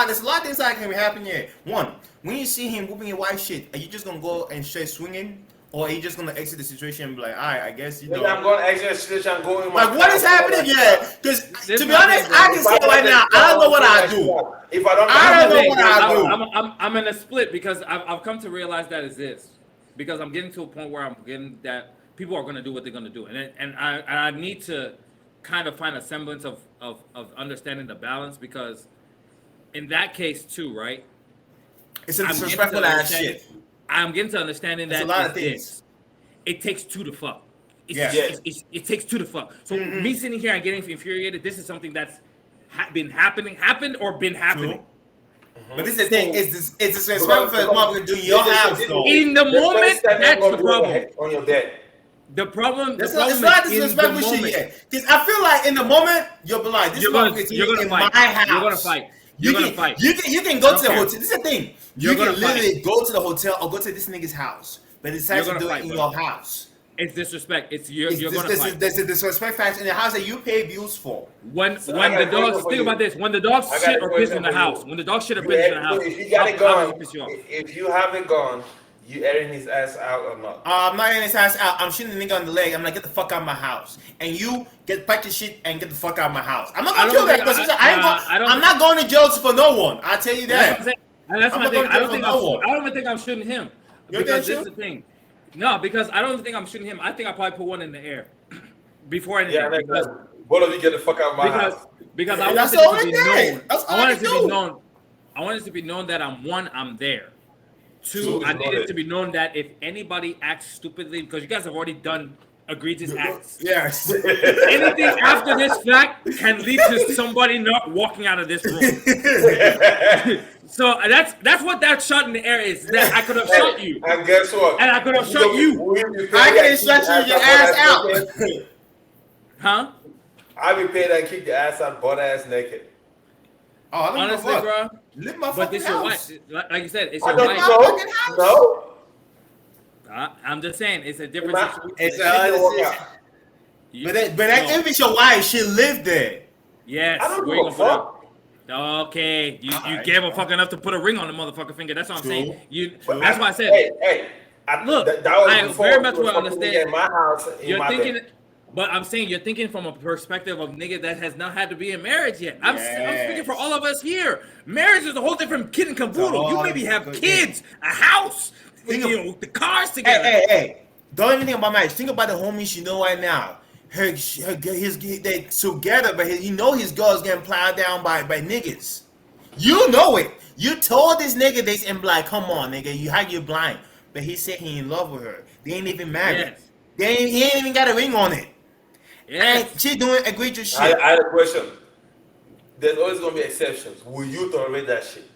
there's a lot of things that can happen here. One, when you see him whooping your wife shit, are you just gonna go and straight swinging? Or are you just gonna exit the situation and be like, all right, I guess you know. I'm going to exit the situation. I'm going. What is happening here? Because to be honest, I can say right now, I don't know what I do. If I don't know what I do. I'm in a split because I've come to realize that is this. Because I'm getting to a point where I'm getting that people are gonna do what they're gonna do, and I need to kind of find a semblance of understanding the balance because in that case too, right? It's a disrespectful ass shit. I'm getting to understanding that a lot of things. It takes two to fuck. It takes two to fuck. So me sitting here and getting infuriated, this is something that's been happening. But this is the thing. It's disrespectful for a mother to do your house though. In the moment, that's the problem. On your bed. The problem. It's not disrespectful shit yet. Because I feel like in the moment you'll be like, this motherfucker is in my house. You're gonna fight. You're gonna fight. You can go to the hotel. This is the thing. You can literally go to the hotel or go to this nigga's house, but it's time to do it in your house. It's disrespect. You're gonna fight. There's a disrespect factor in the house that you pay bills for. When the dogs think about this, when the dogs shit or piss in the house, when the dog shit or piss in the house, if you got it gone, if you haven't gone, you airing his ass out or not? I'm not airing his ass out. I'm shooting the nigga on the leg. I'm like, get the fuck out of my house. And you pack your shit and get the fuck out of my house. I'm not gonna kill that because I'm not going to jail for no one. I tell you that. That's my thing. I don't even think I'm shooting him. Because this is the thing. No, because I don't even think I'm shooting him. I think I probably put one in the air before anything. Yeah, because both of you get the fuck out of my house. Because I want it to be known. I want it to be known that I'm there. Two, I need it to be known that if anybody acts stupidly, because you guys have already done egregious acts. Yes. Anything after this fact can lead to somebody not walking out of this room. So that's what that shot in the air is. That I could have shot you. And guess what? And I could have shot you. I could have shot your ass out. Huh? I be paid and kick your ass out, butt ass naked. Oh, I don't honestly, bro. Live my but this house. your wife. Like you said, it's I your wife. No. I'm just saying, it's a different situation. But if it's your wife, she lived there. Yes. I don't give a fuck. Okay, you gave a fuck enough to put a ring on the motherfucking finger. That's what I'm saying. That's why I said. Hey. Look, I very much will understand. In my house, you're thinking. But I'm saying you're thinking from a perspective of nigga that has not had to be in marriage yet. I'm speaking for all of us here. Marriage is a whole different kid and caboodle. You maybe have kids, a house, the cars together. Hey. Don't even think about marriage. Think about the homies you know right now. They together, but his girl's getting plowed down by niggas. You know it. You told this nigga this and be like, come on, nigga, you blind. but he said he in love with her. They ain't even married. Yes. He ain't even got a ring on it. Yes. And she doing egregious I shit. had a question. There's always gonna be exceptions. Will you tolerate that shit?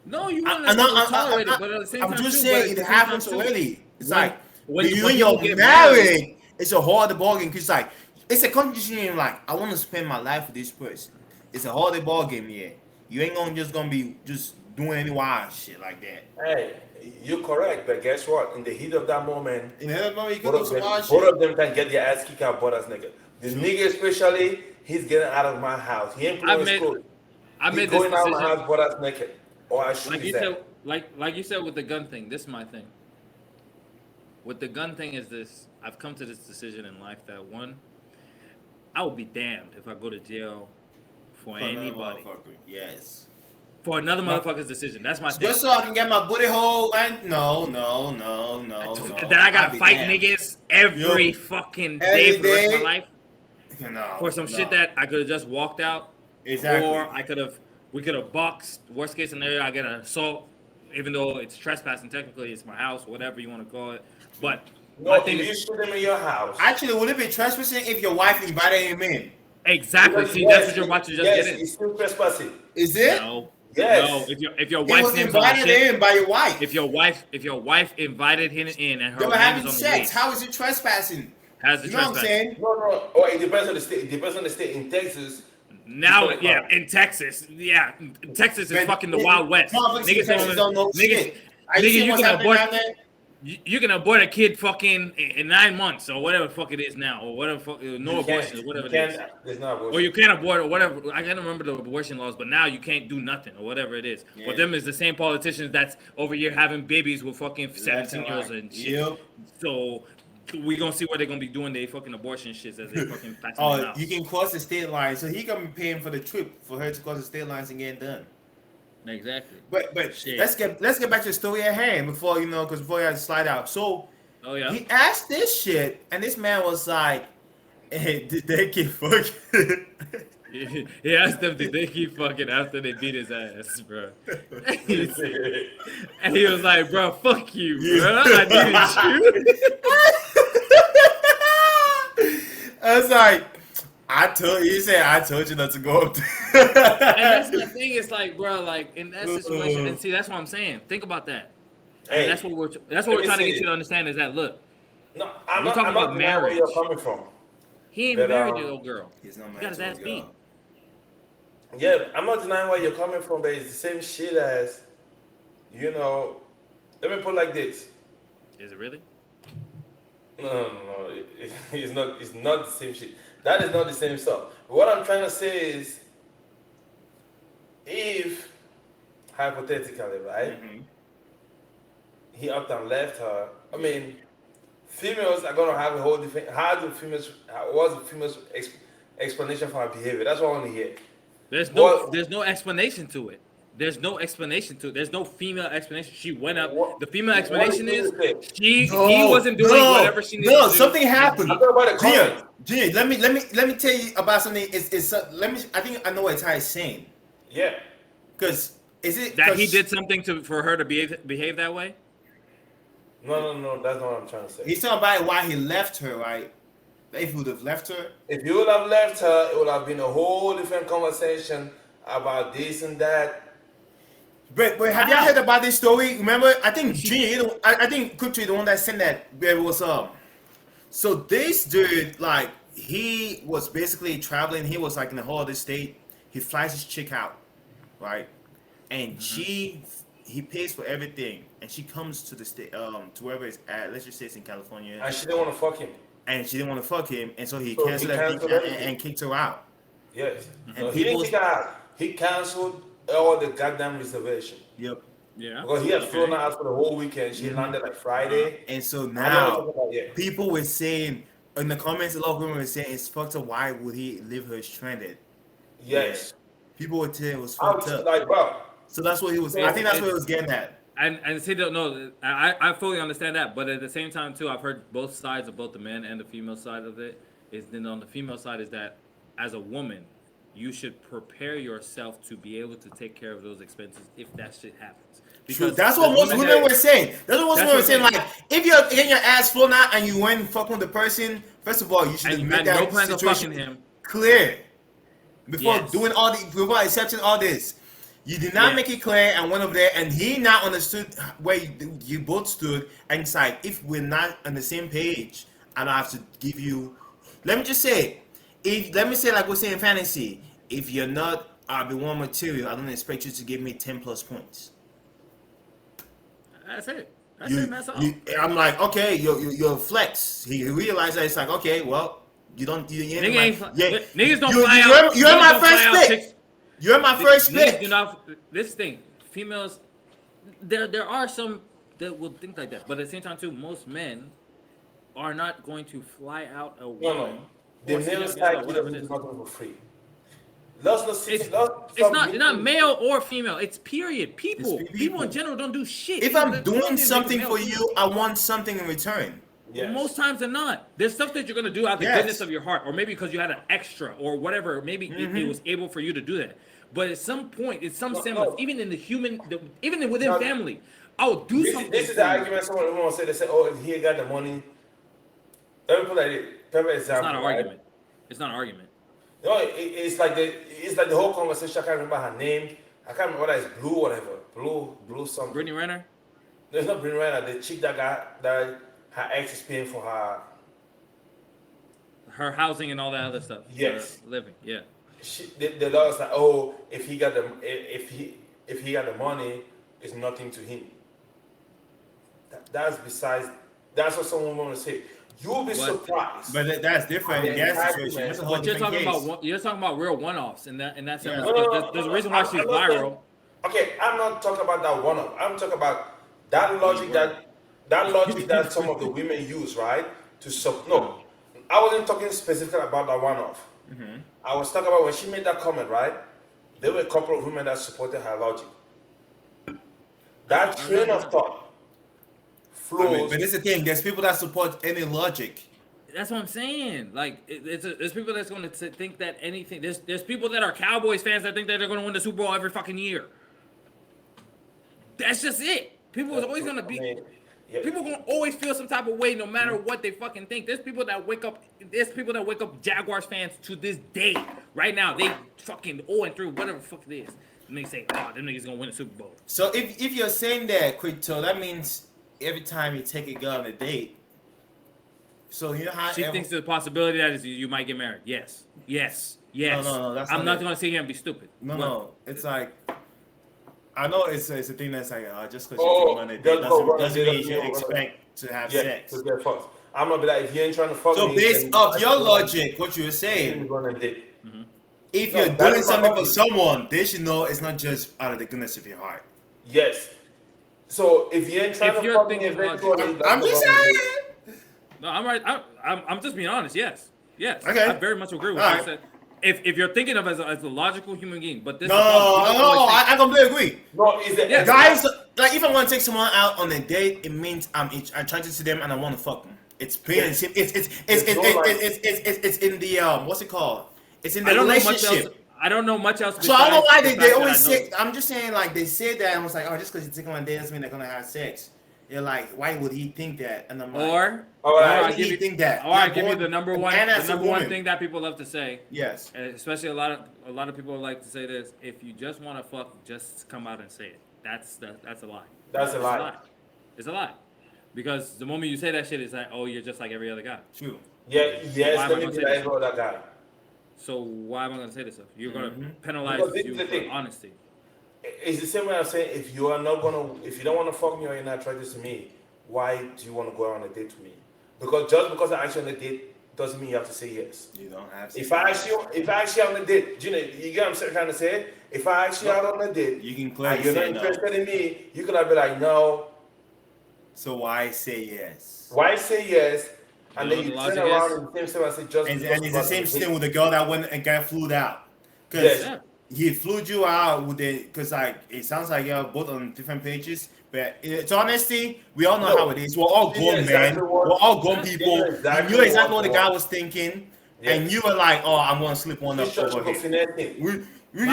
No, you want I- to tolerate it, but at the same I'm time, just too, but saying at it the same time, happens too, already. It's when- like when you people and your get married, it's a hard ball game. Cause like it's a condition. Like I want to spend my life with this person. It's a hard ball game. Yeah, you ain't gonna be just doing any wild shit like that. Hey, you're correct, but guess what? In the heat of that moment, In that moment, you can both do of some them, wild both shit. of them can get their ass kicked out, but as nigga. The nigga especially, he's getting out of my house. He ain't I playing his made clothes. I He's made this going out of my decision. house, butt ass naked, or I shoot Like you his ass. said, like you said with the gun thing. This is my thing. With the gun thing is this. I've come to this decision in life that one, I will be damned if I go to jail for Another anybody motherfucker. Yes. for another No. motherfucker's decision. That's my thing. Just so I can get my booty hole and no. That I gotta I'll be fight damned. niggas every Yo. fucking Every day for the rest of my day. life No. for some shit that I could have just walked out, Exactly. or we could have boxed. Worst case scenario, I get an assault, even though it's trespassing. Technically, it's my house, whatever you want to call it. But No, my if thing you is shoot him in your house. Actually, would it be trespassing if your wife invited him in? exactly. Because See, that's what you're about to just yes, get in. he's still trespassing. Is it? No, Yes. no. If your He wife's was name's on the invited shit, in by your wife. if your wife invited him in and her They were name having is on the sex. lease, How is it trespassing? how's the You know what I'm trespass? saying? No. Oh, it depends on the state. It depends on the state. In Texas, Now, it's yeah, fine. in Texas, yeah, Texas is Man, fucking the Wild West. motherfuckers in Texas don't know shit. Are you nigga, seeing you what's can happening abort, down there? you can abort a kid fucking in 9 months or whatever the fuck it is now, or whatever fuck, no you abortions, can't- whatever you it is. can't- There's not abortion. Or you can't abort or whatever. I can't remember the abortion laws, but now you can't do nothing or whatever it is. Yeah. But them is the same politicians that's over here having babies with fucking 17-year-olds and shit. Yep. So we gonna see what they're gonna be doing their fucking abortion shits as they fucking passing them Oh, out. you can cross the state line, so he gonna be paying for the trip for her to cross the state lines and get it done. Exactly. But Shit. let's get back to the story at hand before before you had to slide out. So Oh yeah. he asked this shit, and this man was like, "Hey, did they get fucking?" He asked them, did they keep fucking after they beat his ass, bro? And he was like, bro, fuck you, bro. I needed you. I was like, he said, I told you not to go up there. And that's the thing. It's like, bro, like in that situation, and see, that's what I'm saying. Think about that. Hey, And that's what we're let trying me to say get you it. to understand is that look, No, I'm We're not. talking I'm not about denying where you're marriage. coming from. he ain't But, married the little girl. He's not He got his ass beat. Yeah, I'm not denying where you're coming from, but it's the same shit as, you know. Let me put it like this. Is it really? No. It's not. It's not the same shit. That is not the same stuff. What I'm trying to say is, if hypothetically, right, he up and left her. I mean, females are gonna have a whole different. What's the females' explanation for her behavior? That's what I want to hear. There's What- no explanation to it. There's no explanation to it. There's no female explanation. She went up. What- The female what explanation is is it? he wasn't doing whatever she needed to do. Something happened. I'm talking about the comment. Gee, let me tell you about something. I think I know what Ty is saying. Yeah. Cause is it That he 'cause did something for her to behave that way? No. That's not what I'm trying to say. He's talking about why he left her, right? If he would have left her, If you would have left her, it would have been a whole different conversation about this and that. but have y'all heard about this story? Remember, I think I think Crypto the one that sent that. There was so this dude, like, he was basically traveling. He was like in the whole other state. He flies his chick out, right? And he pays for everything, and she comes to the state, to wherever it's at. Let's just say it's in California, And she didn't want to fuck him. and she didn't want to fuck him, and so he So he canceled canceled everything everything. and kicked her out. Yes. And No, he didn't people- kick her out. He canceled all the goddamn reservation. Yep. Yeah. Because he had flown her out for the whole weekend. She landed like Friday. And so I know what I'm now talking about, yeah. people were saying in the comments, a lot of women were saying it's fucked up. Why would he leave her stranded? Yes. People were saying it was I fucked was up. like, bro. So that's what he was. I think that's what he was getting at. And see, no, I fully understand that, but at the same time too, I've heard both sides of both the man and the female side of it. Is then on the female side is that as a woman, you should prepare yourself to be able to take care of those expenses if that shit happens. True. That's what most women were saying. That's what most women were saying. Like, if you're getting your ass flown out and you went fucking with the person, first of all, you should make that no plans of situation fucking him clear before doing all the, before accepting all this. You did not make it clear and went over there, and he not understood where you both stood. And it's like, if we're not on the same page, I don't have to give you. Let me just say, like we're saying fantasy, if you're not RB1 material, I don't expect you to give me 10 plus points. That's it. That's all. I'm like, okay, you're flex. He realized that it's like, okay, well, you don't. Niggas don't fly out. You're my first pick. You're my first pick. This thing, females, there are some that will think like that, but at the same time too, most men are not going to fly out a woman. The male side whatever it is not for free. It's not male or female. It's period. People in general don't do shit. If I'm doing something for you, I want something in return. Yes. Most times than not, there's stuff that you're gonna do out of the goodness of your heart, or maybe because you had an extra, or whatever. Maybe it was able for you to do that. But at some point, it's some semblance, even in the human, even within family, I'll do something. This is the argument someone will say. They say, "Oh, if he got the money." Let me put that in. It's not an argument. It's not an argument. No, it's like the whole conversation. I can't remember her name. I can't remember whether it's Blue or whatever. Blue something. Brittany Renner? There's not Brittany Renner. The chick that her ex is paying for her housing and all that other stuff. Yes. Living. Yeah. The law's like, oh, if he got the money, it's nothing to him. That's besides. That's what someone want to say. You'll be surprised. But that's different in that situation. That's a whole different case. You're talking about real one-offs in that sense. Yeah. There's a reason why she's viral. Okay, I'm not talking about that one-off. I'm talking about that logic that some of the women use, right? No, I wasn't talking specifically about that one-off. Mm-hmm. I was talking about when she made that comment, right? There were a couple of women that supported her logic. That train of thought flows. But it's the thing. There's people that support any logic. That's what I'm saying. Like, there's people that's going to think that anything. There's people that are Cowboys fans that think that they're going to win the Super Bowl every fucking year. That's just it. People is always going to be. Yeah. People gonna always feel some type of way no matter what they fucking think. There's people that wake up Jaguars fans to this day. Right now, they fucking 0-3, whatever the fuck it is. And they say, oh, them niggas gonna win the Super Bowl. So if you're saying that, Crypto, that means every time you take a girl on a date, so you know how she thinks there's a possibility that you might get married. Yes. No, that's I'm not gonna sit here and be stupid. No, it's like. I know it's a thing that's like just because you take on a date doesn't mean you should expect to have sex. I'm gonna be like, if you ain't trying to fuck me. So based off your logic, what you were saying, if you're doing something for someone, they should know it's not just out of the goodness of your heart. Yes. So if you ain't trying to fuck me, I'm just saying. No, I'm right. I'm just being honest. Yes. Okay. I very much agree with what you said. If you're thinking of as a logical human being, but this I completely agree. No, is it guys like if I want to take someone out on a date, it means I'm attracted to them and I want to fuck them. It's plain and simple. It's in the what's it called? It's in the relationship. I don't know much else. So I don't know why they always say. I'm just saying like they say that and I was like, oh, just because you take on a date doesn't mean they're gonna have sex. You're like, why would he think that? And I'm like, I give you the number one thing that people love to say. Yes. And especially a lot of people like to say this. If you just want to fuck, just come out and say it. That's a lie. That's a lie. It's a lie. Because the moment you say that shit, it's like, oh, you're just like every other guy. True. Yeah. Yes. Let me be like every other guy. So why am I gonna say this stuff? You're gonna penalize you for honesty. It's the same way I'm saying, if you don't want to fuck me or you're not attracted to me, why do you want to go on a date with me? Because just because I ask you on a date doesn't mean you have to say yes. You don't have to. If I ask you on a date, you get what I'm trying to say? If I ask you out on a date, you can clearly you're not interested in me, you could be like, no. So why say yes? Why say yes? And then you turn around and the same thing and say just. And it's the same thing with the girl that went and got flued out. Because he flew you out with it, because like it sounds like you're both on different pages. But it's honesty, we all know how it is. We're all grown, man. We're all grown people. You knew exactly what the guy was thinking. and you were like, "Oh, I'm gonna slip one She's up trying to over go here." finesse him. We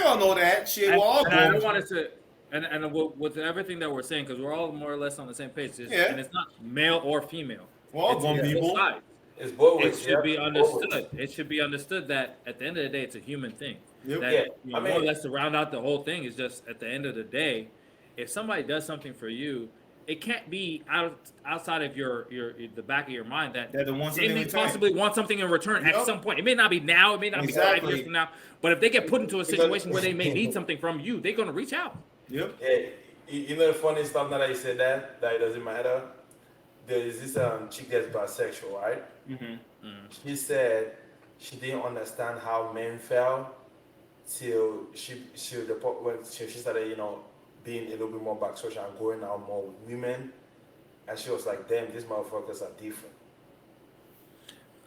all know that shit. We're all And I don't grown. want us to, and with everything that we're saying, because we're all more or less on the same page, Yeah. and it's not male or female. We're all It's grown both people. sides. It's both It ways. should be Always. understood. It should be understood that at the end of the day, it's a human thing. Yep. That, Yeah, you know, I more or mean- less to round out the whole thing is just at the end of the day, if somebody does something for you, it can't be outside of your the back of your mind that They're the ones they in may return. possibly want something in return Yep. at some point. It may not be now. It may not be 5 years from now. But if they get put into a situation where they may need something from you, they're gonna reach out. Yep. Yeah, you know the funny stuff now that you said that it doesn't matter. There is this chick that's bisexual, right? She said she didn't understand how men felt till when she started, you know, being a little bit more bisexual and going out more with women, and she was like, "Damn, these motherfuckers are different."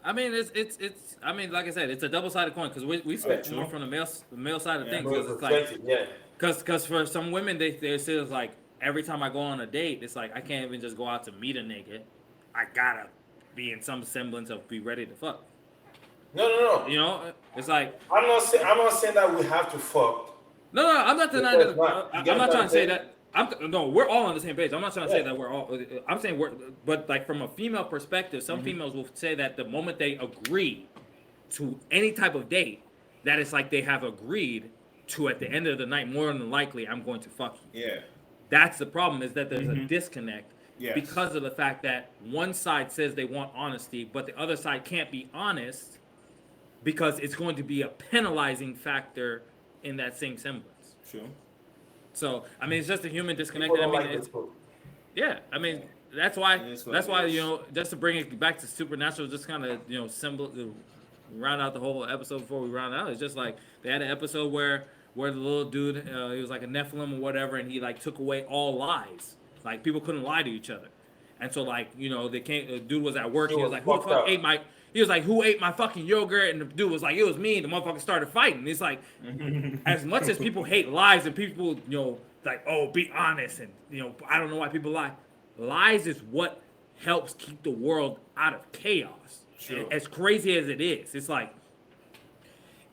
I mean, it's. I mean, like I said, it's a double-sided coin because we speak more from the male side of things. Because it's like, Yeah. because for some women they say it's like every time I go on a date, it's like I can't even just go out to meet a nigga. I gotta be in some semblance of be ready to fuck. No. You know, it's like I'm not saying that we have to fuck. no. I'm not denying Because that. I'm not trying to say that. No, we're all on the same page. I'm not trying to say that we're all. I'm saying but like from a female perspective, some females will say that the moment they agree to any type of date, that it's like they have agreed to at the end of the night, more than likely, I'm going to fuck you. Yeah. That's the problem, is that there's a disconnect Yes. because of the fact that one side says they want honesty, but the other side can't be honest because it's going to be a penalizing factor in that same semblance. Sure. So I mean, it's just a human disconnect. People I don't mean, like it's, this book. yeah. I mean, that's why. It is what That's it why is. you know, just to bring it back to supernatural, just kind of symbol round out the whole episode before we round out. It's just like they had an episode where the little dude, he was like a Nephilim or whatever, and he like took away all lies. Like people couldn't lie to each other, and so like they came. The dude was at work. He was like, "Who the fuck ate my?" He was like, "Who ate my fucking yogurt?" And the dude was like, "It was me." And the motherfucker started fighting. It's like, as much as people hate lies and people, like, oh, be honest, and I don't know why people lie. Lies is what helps keep the world out of chaos. Sure. As crazy as it is, it's like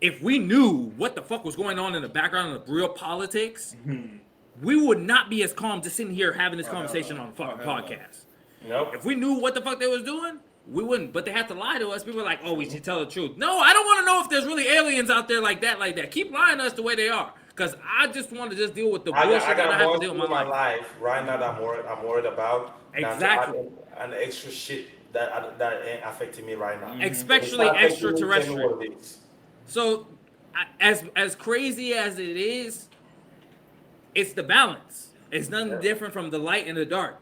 if we knew what the fuck was going on in the background of real politics, we would not be as calm just sitting here having this conversation on a fucking podcast. Nope. If we knew what the fuck they was doing, we wouldn't. But they had to lie to us. People were like, oh, we should tell the truth. No, I don't want to know if there's really aliens out there like that. Keep lying to us the way they are. Because I just want to just deal with the bullshit I that I got have more to deal with in my my life. life right now that I'm worried about. Exactly. And the extra shit that ain't affecting me right now. Especially It's not affecting me, tell me extraterrestrial. what it is. So, as crazy as it is, it's the balance. It's nothing different from the light and the dark.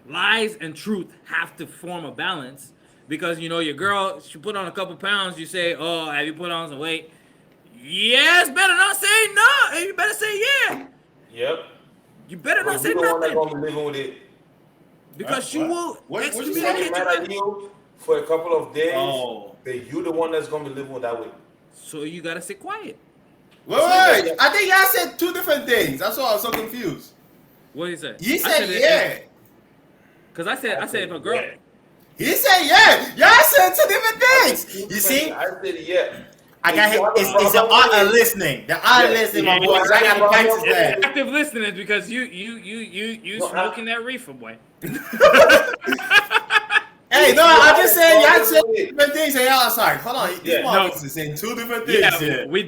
Lies and truth have to form a balance because your girl, she put on a couple pounds. You say, "Oh, have you put on some weight?" Yes, better not say no. You better say yeah. Yep. You better not But say you the one that's nothing gonna be living with it. because she What? will What you excommunicate Somebody mad at you. you for a couple of days, Oh. but you the one that's gonna be living with that way. So you gotta sit quiet. Wait. I think y'all said two different things. That's why I was so confused. What did he say? You said yeah. Because I said if a girl. Yeah. He said yeah. Y'all said two different things. You see? I said yeah. I got him. It's the art of listening. The art of listening, my boys. I gotta practice that. Active listening because you No, smoking that reefer, boy. Hey, no, I'm just saying y'all said two different things and y'all sorry. Hold on. These Yeah, motherfuckers is saying two different things Yeah, here. we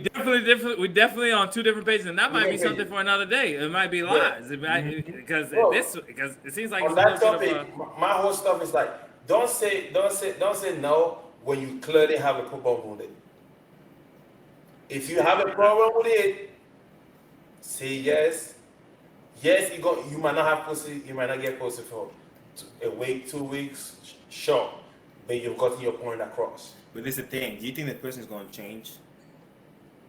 definitely on two different pages, and that might be something for another day. It might be lies. It might, because it seems like On it's that a little bit topic, of my whole stuff is like, don't say no when you clearly have a problem with it. If you have a problem with it, say yes. Yes, you might not have pussy. You might not get pussy for a week, 2 weeks, sure, but you've gotten your point across. But this is the thing. Do you think the person's gonna change?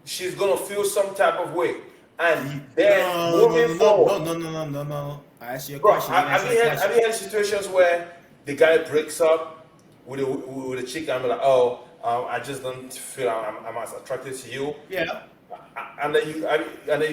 She's gonna feel some type of way, and then moving forward. No. I asked you a Bro, question. have you had situations where the guy breaks up with a chick and I'm like, oh, I just don't feel I'm as attracted to you. Yeah. And then you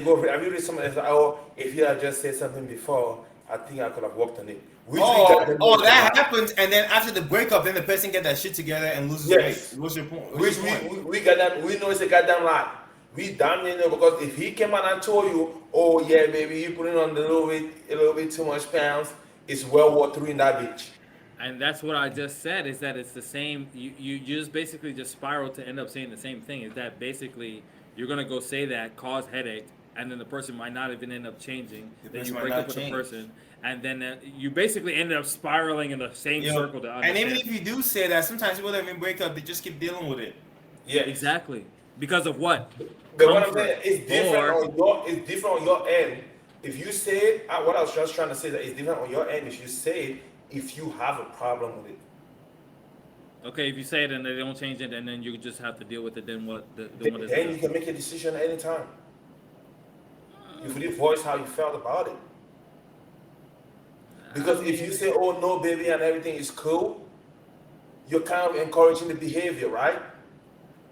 go, have you read something that's like, oh, if you had just said something before, I think I could have worked on it. That happens, and then after the breakup, then the person get that shit together and loses weight. What's your point? We got that. We know it's a goddamn lie. We damn near know, because if he came out and told you, oh yeah, baby, you putting on a little bit too much pounds, it's World War III in that bitch. And that's what I just said, is that it's the same. You just basically just spiral to end up saying the same thing. Is that basically you're gonna go say that, cause headache, and then the person might not even end up changing. Then you break up with the person, and then you basically ended up spiraling in the same circle. And even if you do say that, sometimes people don't even break up; they just keep dealing with it. Yeah, exactly. Because of what? But what I'm saying, it's different on your end. If you say it, what I was just trying to say, that it's different on your end. If you say it, if you have a problem with it. Okay, if you say it and they don't change it, and then you just have to deal with it, then what? Then you can make a decision at any time. You really voice how you felt about it. Because if you say, "Oh no, baby," and everything is cool, you're kind of encouraging the behavior, right?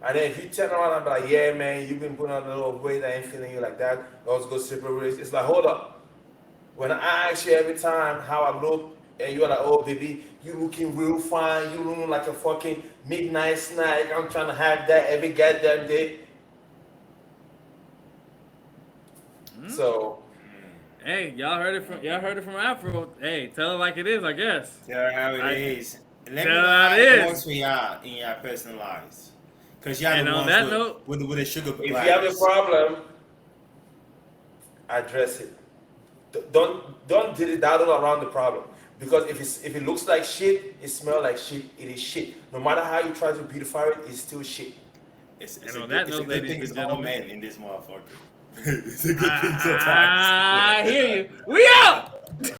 And then if you turn around and be like, "Yeah, man, you've been putting on a little weight, I ain't feeling you like that. Let's go separate ways." It's like, hold up. When I ask you every time how I look, and you're like, "Oh, baby, you looking real fine. You looking like a fucking midnight snack. I'm trying to have that every goddamn day." So, hey, y'all heard it from Afro. Hey, tell it like it is, I guess. Tell her how it is. Let tell me her how it is. For y'all in your personal lives, because y'all and the on ones that note, with a sugar. If you have a problem, address it. Don't diddle around the problem. Because if it looks like shit, it smells like shit, it is shit. No matter how you try to beautify it, it's still shit. It's a good thing it's all men in this motherfucker. It's a good thing sometimes. I hear you. We out!